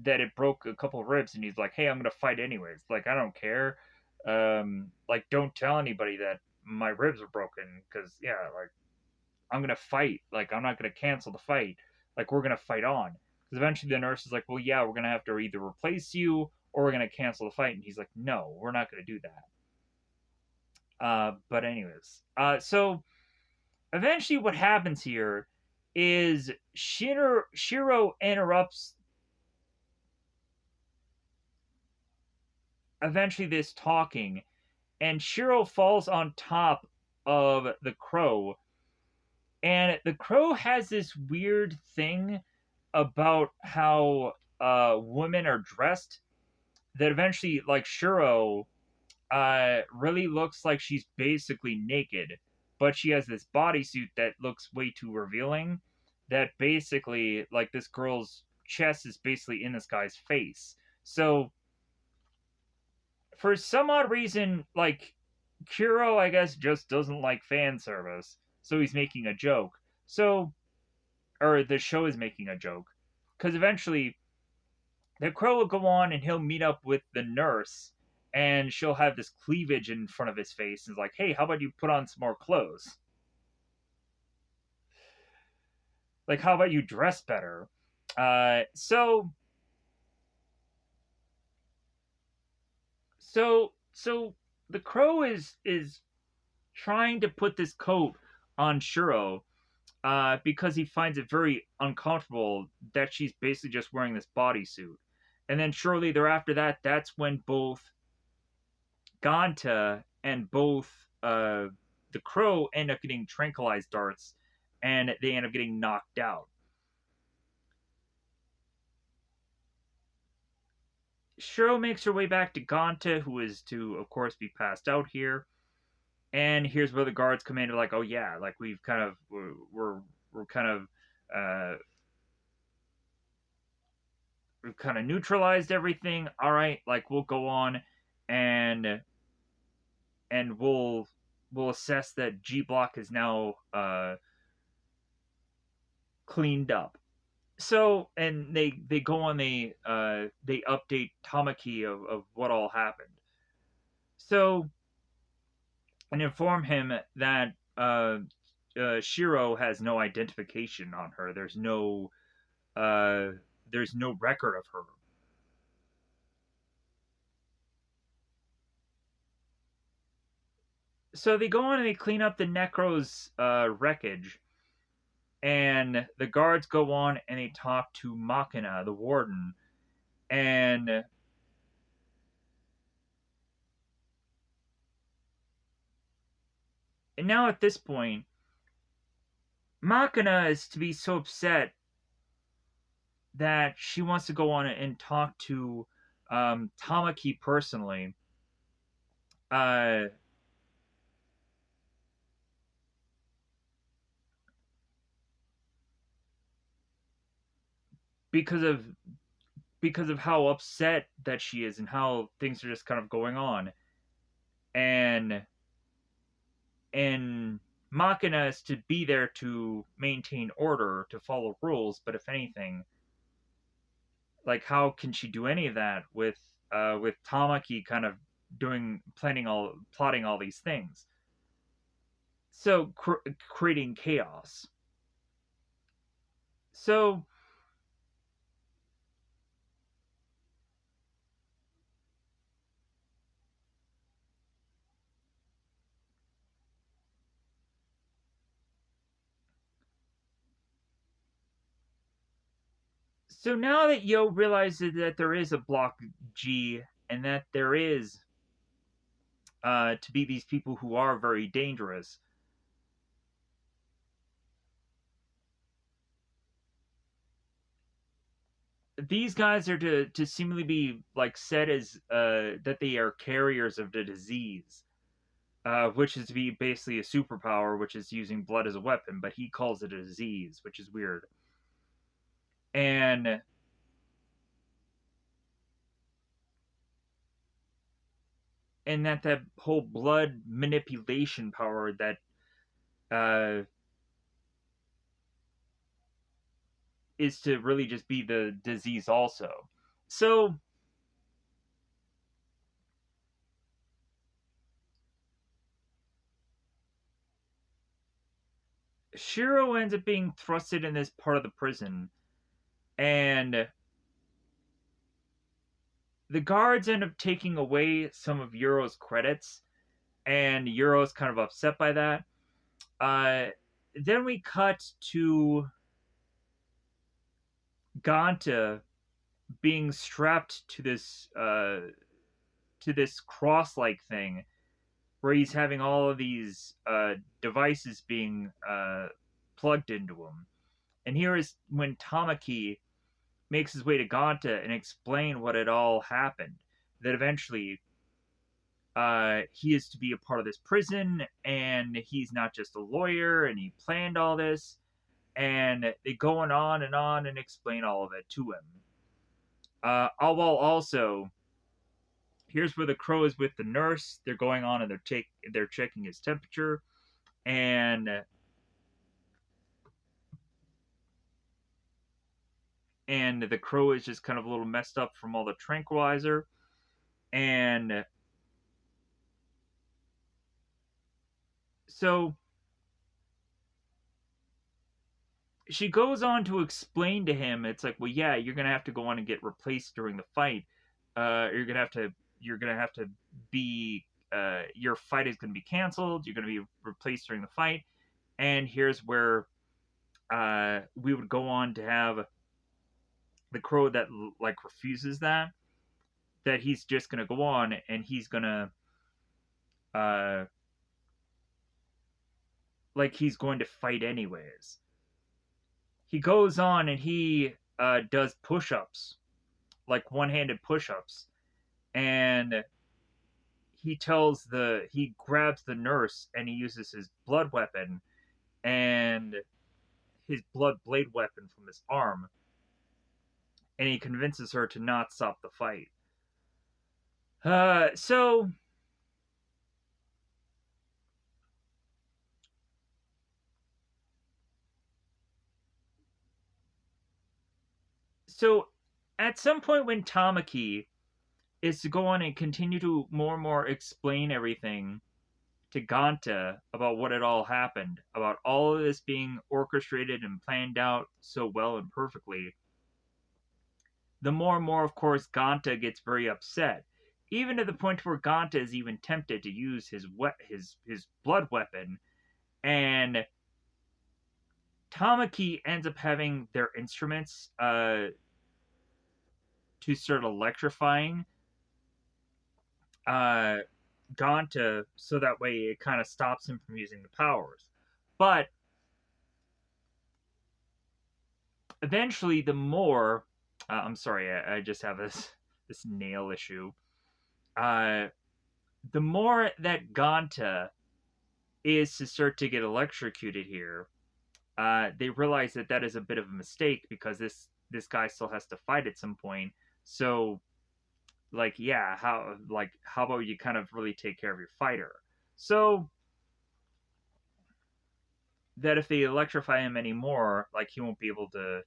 A: that it broke a couple of ribs, and he's like, "Hey, I'm gonna fight anyways. Like, I don't care. Like, don't tell anybody that my ribs are broken, because yeah, like, I'm gonna fight. Like, I'm not gonna cancel the fight. Like, we're gonna fight on." Because eventually the nurse is like, "Well, yeah, we're gonna have to either replace you or we're gonna cancel the fight," and he's like, "No, we're not gonna do that." But anyways, so eventually what happens here is Shiro interrupts eventually this talking, and Shiro falls on top of the crow, and the crow has this weird thing about how women are dressed that eventually, like Shiro, really looks like she's basically naked, but she has this bodysuit that looks way too revealing. That basically, like, this girl's chest is basically in this guy's face. So for some odd reason, like Kuro, I guess, just doesn't like fan service, so he's making a joke. So, or the show is making a joke, because eventually the crow will go on and he'll meet up with the nurse, and she'll have this cleavage in front of his face, and is like, "Hey, how about you put on some more clothes? Like, how about you dress better?" So so the crow is trying to put this coat on Shuro, because he finds it very uncomfortable that she's basically just wearing this bodysuit. And then shortly thereafter that's when both Ganta and both the crow end up getting tranquilized darts, and they end up getting knocked out. Shuro makes her way back to Ganta, who is to, of course, be passed out here. And here's where the guards come in. They're like, "Oh yeah, like we're kind of uh, we've kind of neutralized everything. All right, like we'll go on and we'll assess that G Block is now cleaned up." So and they go on, they update Tamaki of what all happened. So and inform him that Shiro has no identification on her. Uh, there's no record of her. So they go on and they clean up the Necro's wreckage, and the guards go on and they talk to Machina, the warden, and now at this point, Machina is to be so upset that she wants to go on and talk to Tamaki personally. Uh, because of how upset that she is and how things are just kind of going on, and and Machina is to be there to maintain order, to follow rules, but if anything, like how can she do any of that with Tamaki kind of plotting all these things, so creating chaos. So now that Yo realizes that there is a block G, and that there is to be these people who are very dangerous, these guys are to seemingly be like said as that they are carriers of the disease, which is to be basically a superpower, which is using blood as a weapon, but he calls it a disease, which is weird. And that whole blood manipulation power that uh, is to really just be the disease also. So Shiro ends up being thrusted in this part of the prison, and the guards end up taking away some of Euro's credits, and Euro's kind of upset by that. Uh, then we cut to Ganta being strapped to this cross-like thing, where he's having all of these devices being plugged into him. And here is when Tamaki makes his way to Ganta and explain what had all happened. That eventually he is to be a part of this prison, and he's not just a lawyer, and he planned all this. and they going on and explain all of it to him. While also, here's where the crow is with the nurse. They're going on and they're checking his temperature, and the crow is just kind of a little messed up from all the tranquilizer, and so she goes on to explain to him, it's like, well, yeah, you're gonna have to go on and get replaced during the fight. You're gonna have to be your fight is gonna be canceled. You're gonna be replaced during the fight, and here's where we would go on to have the crow that like refuses that he's just gonna go on and he's gonna uh he's going to fight anyways. He goes on and he does push-ups, like one-handed push-ups, and he grabs the nurse and he uses his blood weapon and his blood blade weapon from his arm, and he convinces her to not stop the fight. So so at some point when Tamaki is to go on and continue to more and more explain everything to Ganta about what had all happened, about all of this being orchestrated and planned out so well and perfectly, the more and more, of course, Ganta gets very upset, even to the point where Ganta is even tempted to use his blood weapon, and Tamaki ends up having their instruments to start electrifying uh, Ganta, so that way it kind of stops him from using the powers. But eventually, the more I'm sorry, I just have this nail issue. Uh, the more that Ganta is to start to get electrocuted here, they realize that that is a bit of a mistake because this guy still has to fight at some point. So, like, yeah, how about you kind of really take care of your fighter? So that if they electrify him anymore, like he won't be able to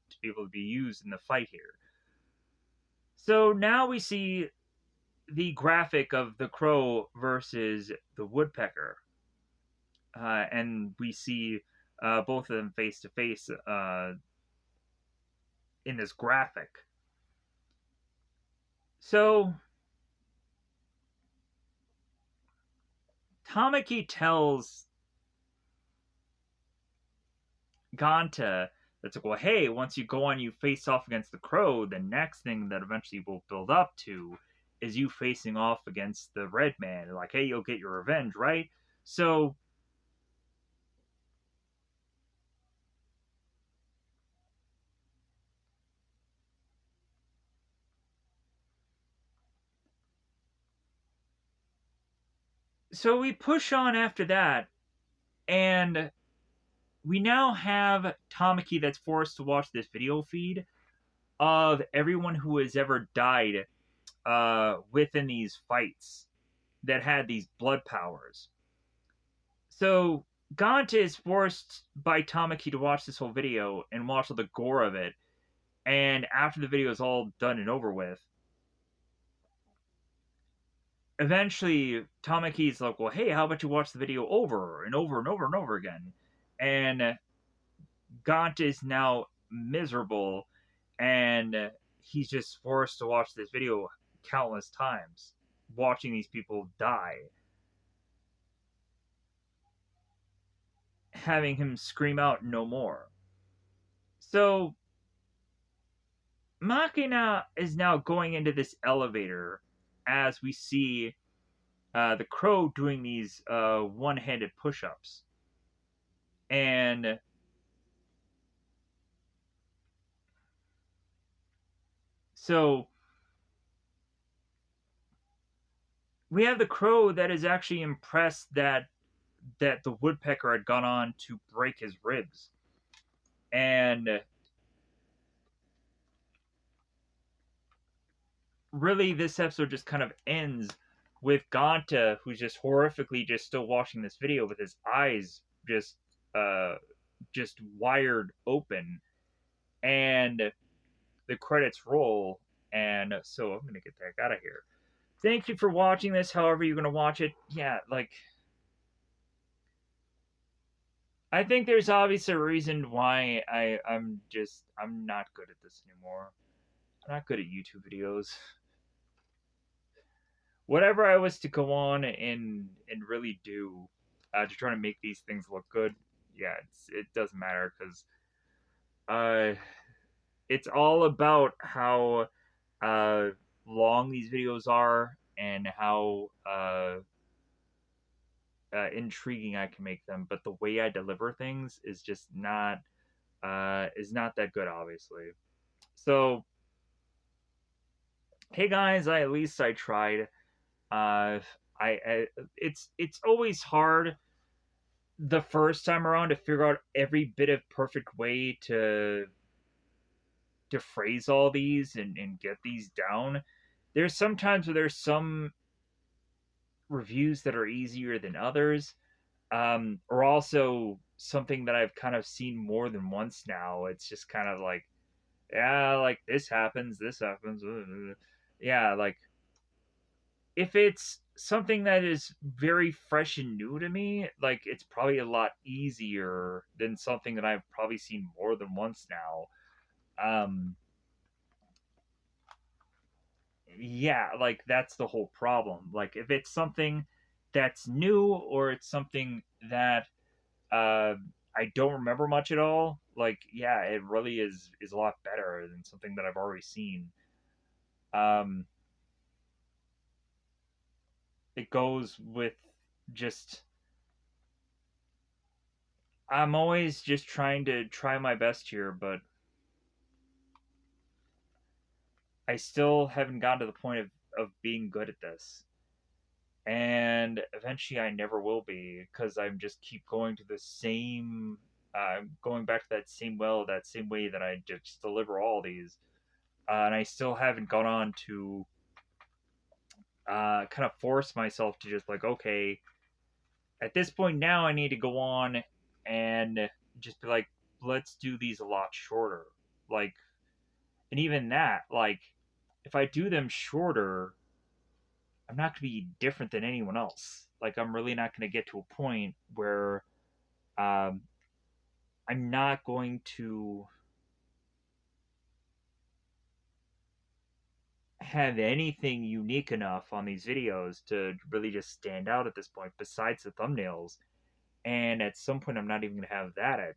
A: be used in the fight here. So now we see the graphic of the crow versus the woodpecker, and we see both of them face to face in this graphic. So Tamaki tells Ganta that's like, well, hey, once you go on, you face off against the crow. The next thing that eventually will build up to is you facing off against the red man. Like, hey, you'll get your revenge, right? So we push on after that, and we now have Tamaki that's forced to watch this video feed of everyone who has ever died within these fights that had these blood powers. So Gaunt is forced by Tamaki to watch this whole video and watch all the gore of it. And after the video is all done and over with, eventually Tamaki's like, well, hey, how about you watch the video over and over and over and over again? And Gaunt is now miserable, and he's just forced to watch this video countless times, watching these people die, having him scream out no more. So Machina is now going into this elevator as we see the crow doing these one-handed push-ups. And so we have the crow that is actually impressed that the woodpecker had gone on to break his ribs. And really, this episode just kind of ends with Ganta, who's just horrifically just still watching this video with his eyes just uh just wired open, and the credits roll. And so I'm gonna get the heck out of here. Thank you for watching this. However you're gonna watch it, yeah, like I think there's obviously a reason why I'm not good at this anymore. I'm not good at YouTube videos. Whatever I was to go on and really do to try to make these things look good, yeah, it doesn't matter because uh, it's all about how uh, long these videos are and how intriguing I can make them. But the way I deliver things is not that good, obviously. So hey guys, at least I tried. Uh, it's always hard the first time around to figure out every bit of perfect way to phrase all these and get these down. There's sometimes where there's some reviews that are easier than others, or also something that I've kind of seen more than once now. It's just kind of like, yeah, like this happens, yeah, like if it's something that is very fresh and new to me, like it's probably a lot easier than something that I've probably seen more than once now. Um, yeah, like that's the whole problem. Like if it's something that's new or it's something that uh, I don't remember much at all, like yeah, it really is a lot better than something that I've already seen. Um, it goes with just I'm always just trying to try my best here, but I still haven't gotten to the point of being good at this. And eventually I never will be because I'm just keep going to the same going back to that same well, that same way that I just deliver all these. And I still haven't gone on to kind of force myself to just like, okay, at this point now I need to go on and just be like, let's do these a lot shorter. Like, and even that, like, if I do them shorter, I'm not going to be different than anyone else. Like, I'm really not going to get to a point where um, I'm not going to have anything unique enough on these videos to really just stand out at this point, besides the thumbnails. And at some point, I'm not even going to have that at,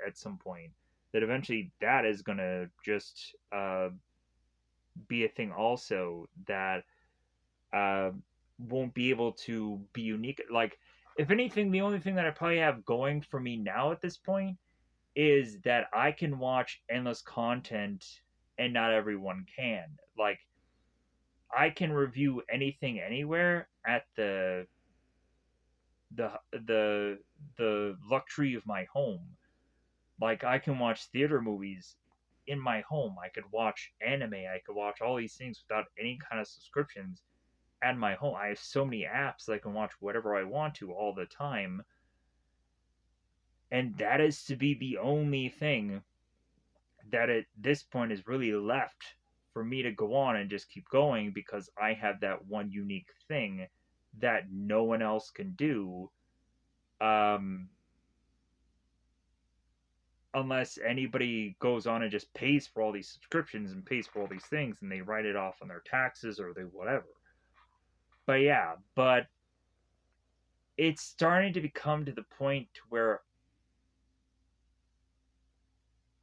A: at some point. That eventually, that is going to just be a thing also that uh, won't be able to be unique. Like, if anything, the only thing that I probably have going for me now at this point is that I can watch endless content and not everyone can. Like, I can review anything anywhere at the the the luxury of my home. Like, I can watch theater movies in my home. I could watch anime. I could watch all these things without any kind of subscriptions at my home. I have so many apps that I can watch whatever I want to all the time. And that is to be the only thing that at this point is really left for me to go on and just keep going because I have that one unique thing that no one else can do. Um, unless anybody goes on and just pays for all these subscriptions and pays for all these things and they write it off on their taxes or they whatever. But yeah, but it's starting to become to the point where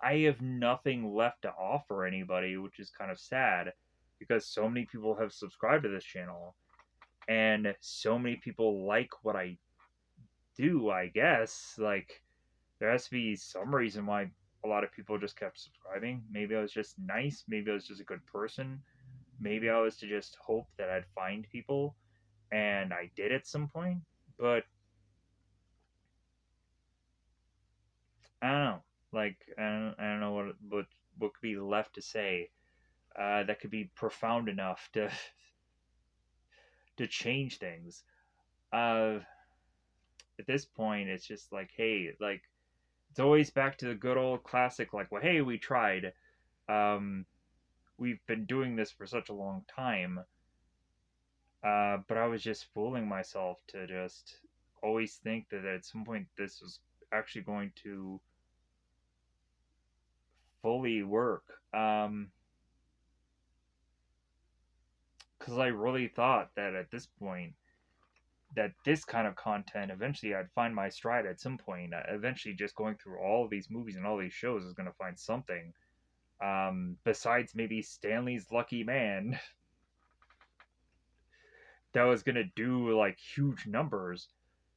A: I have nothing left to offer anybody, which is kind of sad because so many people have subscribed to this channel and so many people like what I do, I guess. Like, there has to be some reason why a lot of people just kept subscribing. Maybe I was just nice. Maybe I was just a good person. Maybe I was to just hope that I'd find people, and I did at some point. But I don't know. Like I don't know what could be left to say that could be profound enough to change things. Uh, at this point, it's just like, hey, like it's always back to the good old classic, like, well, hey, we tried. Um, we've been doing this for such a long time, but I was just fooling myself to just always think that at some point this was actually going to fully work. Because I really thought that at this point, that this kind of content eventually I'd find my stride at some point. Eventually, just going through all of these movies and all these shows is going to find something. Besides maybe Stanley's Lucky Man, that was going to do like huge numbers.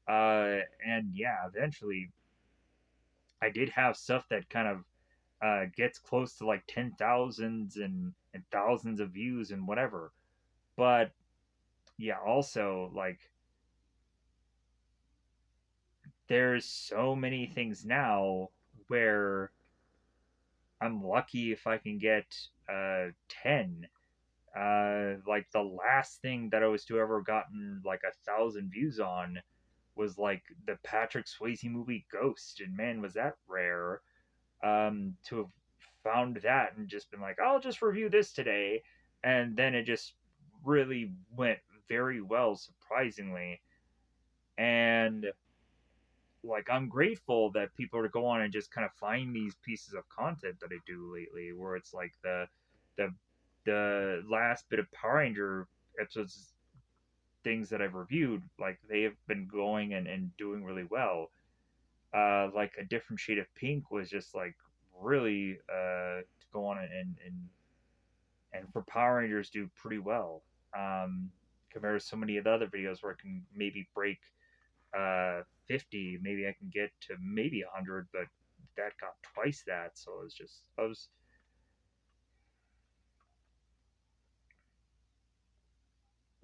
A: And yeah, eventually I did have stuff that kind of gets close to like 10,000s and thousands of views and whatever. But yeah, also like there's so many things now where I'm lucky if I can get 10. Like the last thing that I was to ever gotten like 1,000 views on was like the Patrick Swayze movie Ghost, and man, was that rare. To have found that and just been like, I'll just review this today, and then it just really went very well, surprisingly. And like I'm grateful that people are go on and just kind of find these pieces of content that I do lately, where it's like the the last bit of Power Ranger episodes things that I've reviewed, like they have been going and doing really well. Like a different shade of pink was just like really to go on and for Power Rangers do pretty well. Compared to so many of the other videos where it can maybe break 50, maybe I can get to maybe 100, but that got twice that. So it's just, I was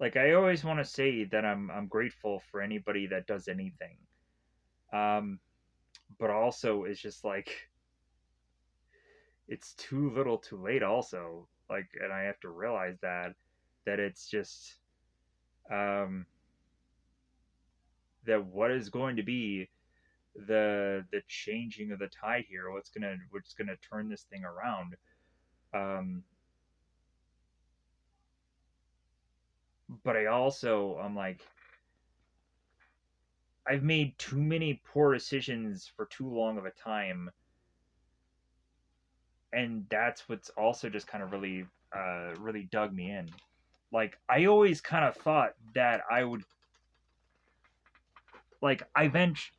A: like, I always want to say that I'm grateful for anybody that does anything. Um, but also it's just like, it's too little too late also. Like, and I have to realize that it's just, um, that what is going to be the changing of the tide here, what's gonna turn this thing around. Um, but I'm like, I've made too many poor decisions for too long of a time, and that's what's also just kind of really dug me in. Like I always kind of thought that I would like I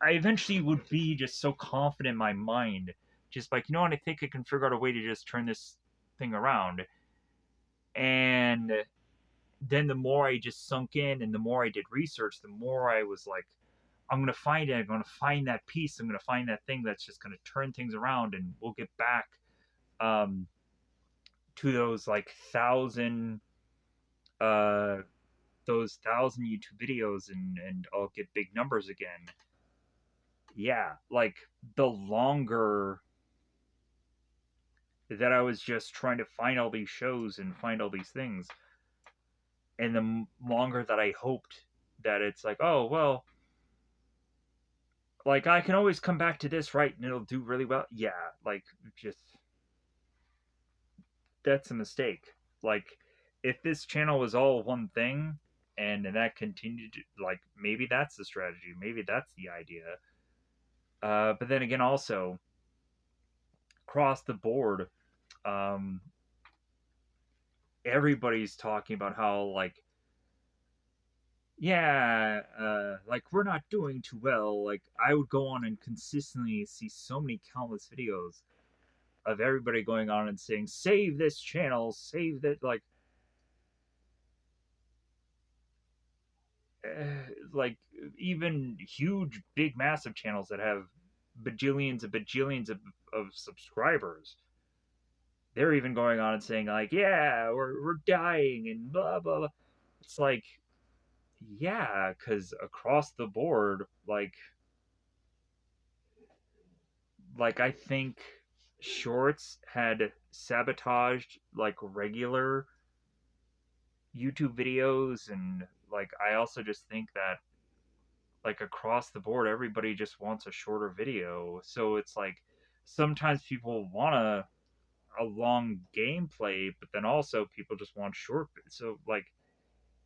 A: eventually would be just so confident in my mind, just like, you know what, I think I can figure out a way to just turn this thing around. And then the more I just sunk in and the more I did research, the more I was like, I'm gonna find it. I'm gonna find that piece. I'm gonna find that thing that's just gonna turn things around, and we'll get back um, to uh, those thousand YouTube videos, and I'll get big numbers again. Yeah, like the longer that I was just trying to find all these shows and find all these things, and the longer that I hoped that it's like, oh well, like I can always come back to this, right, and it'll do really well. Yeah, like just that's a mistake. Like if this channel was all one thing and that continued, like maybe that's the strategy, maybe that's the idea. But then again, also across the board, um, everybody's talking about how like, yeah, like we're not doing too well. Like I would go on and consistently see so many countless videos of everybody going on and saying, "Save this channel, save that." Like even huge, big, massive channels that have bajillions and bajillions of subscribers. They're even going on and saying like, "Yeah, we're dying," and blah blah blah. It's like, yeah, because across the board, like like I think shorts had sabotaged like regular YouTube videos, and like I also just think that like across the board everybody just wants a shorter video. So it's like sometimes people want a long gameplay, but then also people just want short. So like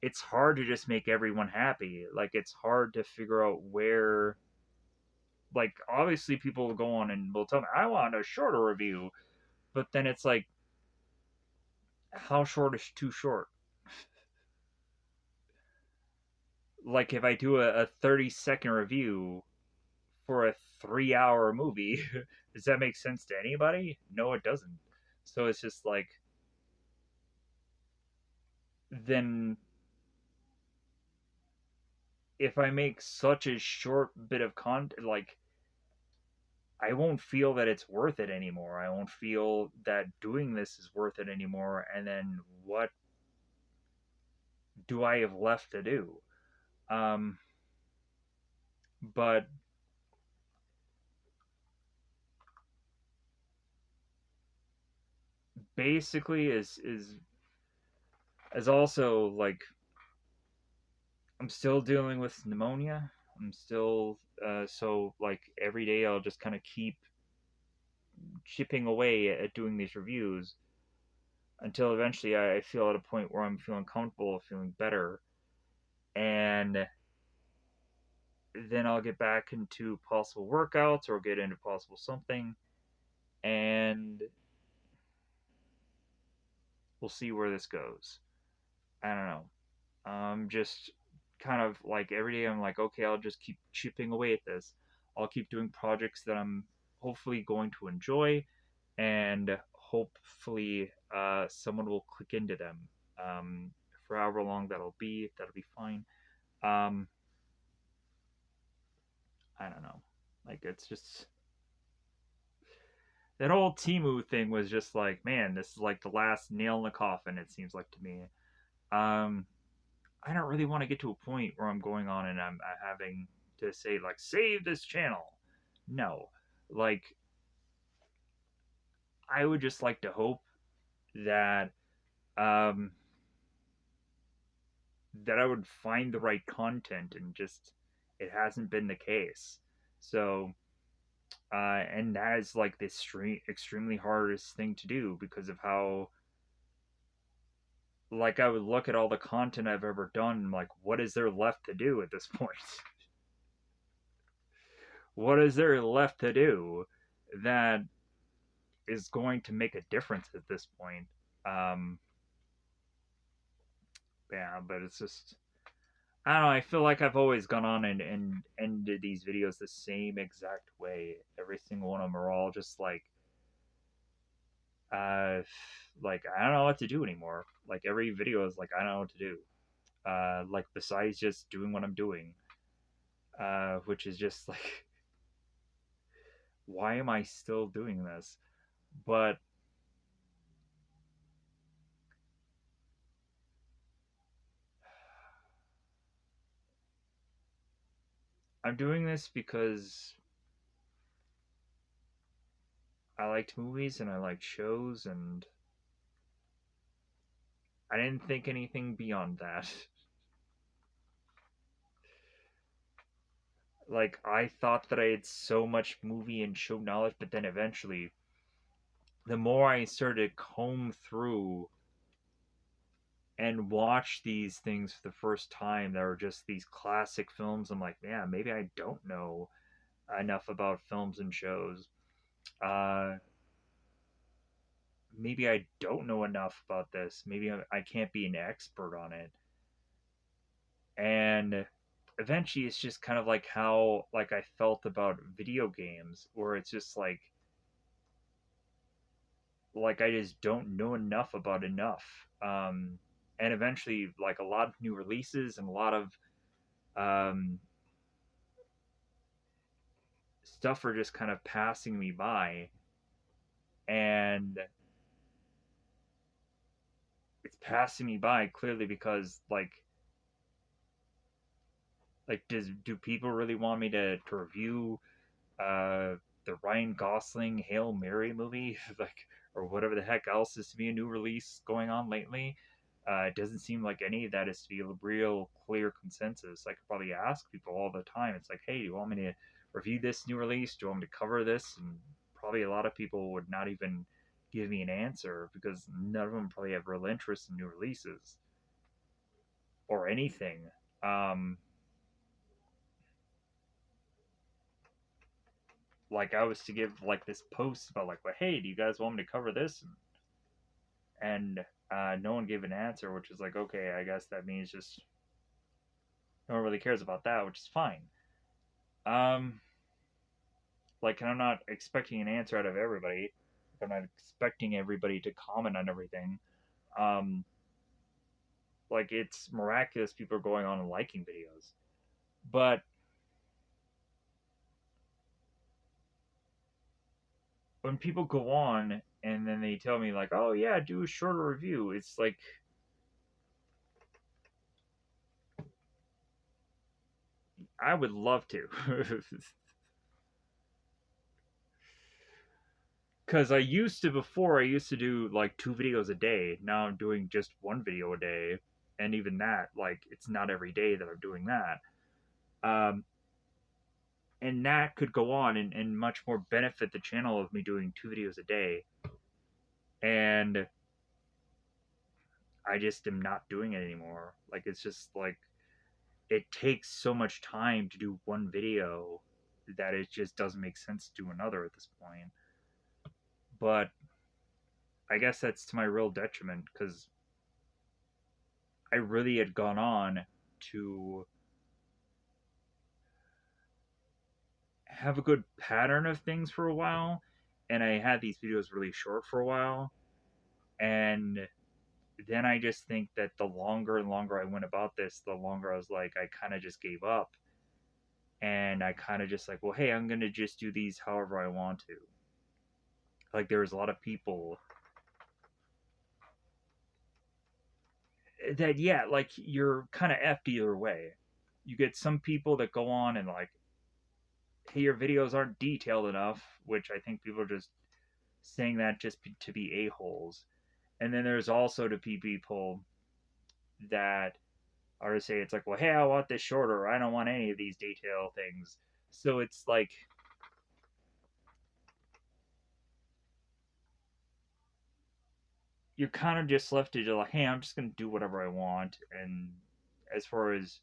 A: it's hard to just make everyone happy. Like it's hard to figure out where, like obviously people will go on and will tell me I want a shorter review, but then it's like how short is too short? Like if I do a 30-second review for a 3-hour movie, does that make sense to anybody? No, it doesn't. So it's just like then if I make such a short bit of content, like I won't feel that it's worth it anymore. I won't feel that doing this is worth it anymore. And then what do I have left to do? Um, but basically, is also like I'm still dealing with pneumonia. I'm still so like every day I'll just kind of keep chipping away at doing these reviews until eventually I feel at a point where I'm feeling comfortable, feeling better, and then I'll get back into possible workouts or get into possible something, and we'll see where this goes. I don't know. Just kind of like every day I'm like, okay, I'll just keep chipping away at this. I'll keep doing projects that I'm hopefully going to enjoy, and hopefully someone will click into them. For however long that'll be fine. Um, I don't know. Like it's just that whole Timu thing was just like, man, this is like the last nail in the coffin. It seems like to me. Um, I don't really want to get to a point where I'm going on and I'm having to say like save this channel. No, like I would just like to hope that um, that I would find the right content, and just it hasn't been the case. So and that is like the extremely hardest thing to do because of how like I would look at all the content I've ever done and like what is there left to do at this point? What is there left to do that is going to make a difference at this point? Um, yeah, but it's just I don't know. I feel like I've always gone on and ended these videos the same exact way. Every single one of them are all just uh, like I don't know what to do anymore. Like every video is like I don't know what to do. Like besides just doing what I'm doing, which is just like why am I still doing this? But I'm doing this because I liked movies and I liked shows, and I didn't think anything beyond that. Like, I thought that I had so much movie and show knowledge, but then eventually, the more I started to comb through and watch these things for the first time that were just these classic films, I'm like, yeah, maybe I don't know enough about films and shows. Uh, maybe I don't know enough about this. Maybe I can't be an expert on it. And eventually it's just kind of like how like I felt about video games, where it's just like I just don't know enough about enough. And eventually like a lot of new releases and a lot of um, stuff are just kind of passing me by, and it's passing me by clearly because like do people really want me to review the Ryan Gosling Hail Mary movie, like, or whatever the heck else is to be a new release going on lately. It doesn't seem like any of that is to be a real clear consensus. I could probably ask people all the time. It's like, hey, do you want me to review this new release? Do you want me to cover this? And probably a lot of people would not even give me an answer because none of them probably have real interest in new releases or anything. Um, like I was to give like this post about like, well, hey, do you guys want me to cover this? And no one gave an answer, which is like, okay, I guess that means just no one really cares about that, which is fine. Um, like, I'm not expecting an answer out of everybody. I'm not expecting everybody to comment on everything. Um, like, it's miraculous people are going on and liking videos, but when people go on and then they tell me like, oh yeah, do a shorter review, it's like I would love to. Because I used to, before, I used to do like 2 videos a day. Now I'm doing just 1 video a day. And even that, like, it's not every day that I'm doing that. Um, and that could go on and much more benefit the channel of me doing 2 videos a day. And I just am not doing it anymore. Like, it's just like, it takes so much time to do 1 video that it just doesn't make sense to do another at this point. But I guess that's to my real detriment because I really had gone on to have a good pattern of things for a while, and I had these videos really short for a while, and then I just think that the longer and longer I went about this, the longer I was like, I kind of just gave up, and I kind of just like, well, hey, I'm gonna just do these however I want to. Like, there was a lot of people that, yeah, like, you're kind of effed either way. You get some people that go on and like, hey, your videos aren't detailed enough, which I think people are just saying that just to be a-holes. And then there's also the people that are to say, it's like, well, hey, I want this shorter. I don't want any of these detail things. So it's like, you're kind of just left to just like, hey, I'm just going to do whatever I want. And as far as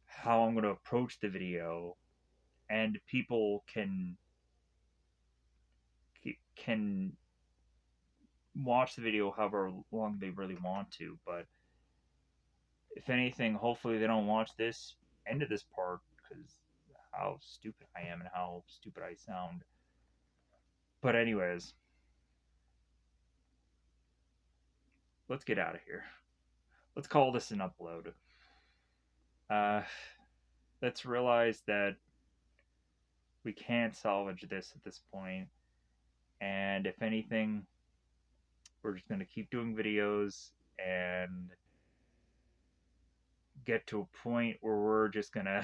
A: how I'm going to approach the video, and people can watch the video however long they really want to. But if anything, hopefully they don't watch this end of this part because how stupid I am and how stupid I sound. But anyways, let's get out of here. Let's call this an upload. Uh, let's realize that we can't salvage this at this point, and if anything, we're just gonna keep doing videos and get to a point where we're just gonna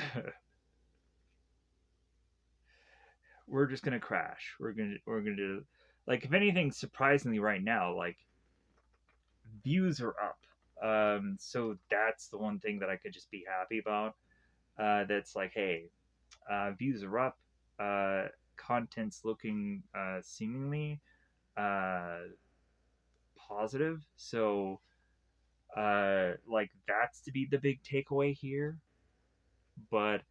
A: we're just gonna crash. We're gonna do, like, if anything, surprisingly right now, like, views are up. So that's the one thing that I could just be happy about. That's like, hey, views are up. Content's looking seemingly uh, positive. So, like, that's to be the big takeaway here. But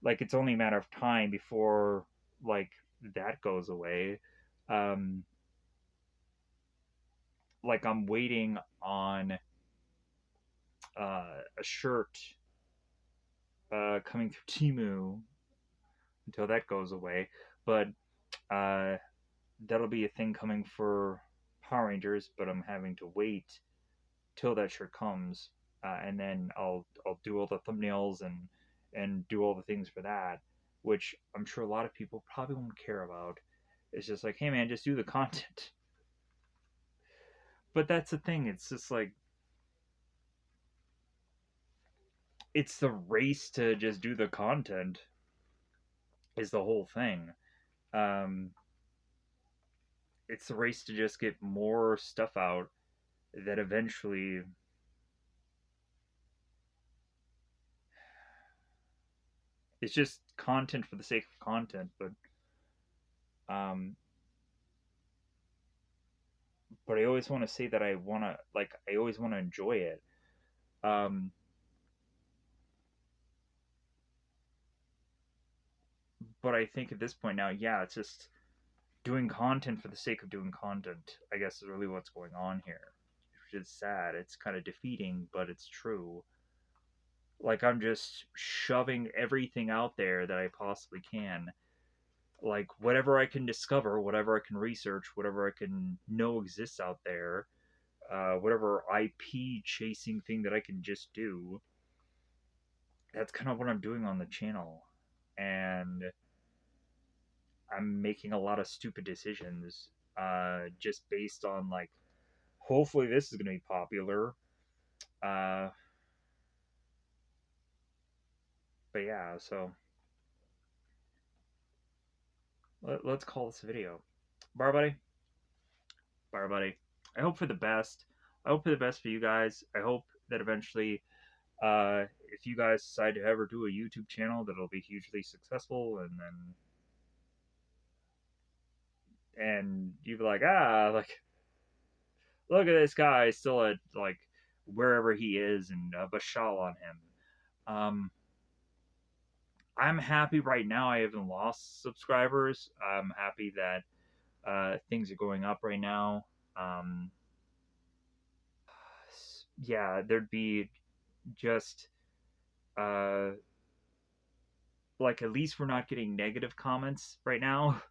A: like, it's only a matter of time before like that goes away. Um, like, I'm waiting on a shirt coming through Timu until that goes away. But uh, that'll be a thing coming for Power Rangers, but I'm having to wait till that shirt comes, and then I'll do all the thumbnails and do all the things for that, which I'm sure a lot of people probably won't care about. It's just like, hey man, just do the content. But that's the thing. It's just like, it's the race to just do the content is the whole thing. Um, it's the race to just get more stuff out that eventually it's just content for the sake of content. Um, but I always want to say that I always want to enjoy it. Um, but I think at this point now, yeah, it's just doing content for the sake of doing content. I guess is really what's going on here, which is sad. It's kind of defeating, but it's true. Like I'm just shoving everything out there that I possibly can. Like whatever I can discover, whatever I can research, whatever I can know exists out there, whatever IP chasing thing that I can just do. That's kind of what I'm doing on the channel, and I'm making a lot of stupid decisions, just based on like, hopefully this is gonna be popular. Uh, but yeah, so let's call this a video. Bye, buddy. Bye, buddy. I hope for the best. I hope for the best for you guys. I hope that eventually, if you guys decide to ever do a YouTube channel, that it'll be hugely successful, and you'd be like, like, look at this guy still at like wherever he is, and bashal on him. I'm happy right now. I haven't lost subscribers. I'm happy that things are going up right now. Um, yeah, there'd be just uh, like at least we're not getting negative comments right now.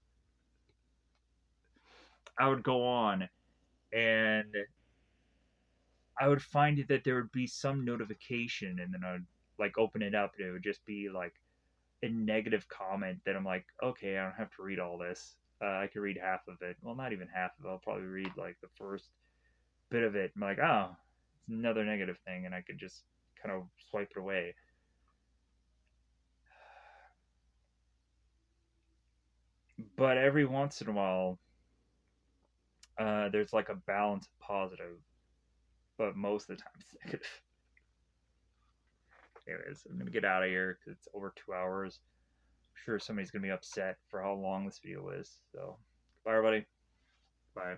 A: I would go on and I would find that there would be some notification, and then I'd like open it up, and it would just be like a negative comment that I'm like, okay, I don't have to read all this. I could read half of it. Well, not even half of it. I'll probably read like the first bit of it. I'm like, oh, it's another negative thing, and I could just kind of swipe it away. But every once in a while, there's like a balance of positive, but most of the time it's negative. Anyways, I'm gonna get out of here because it's over 2 hours. I'm sure somebody's gonna be upset for how long this video is. So, bye, everybody. Bye.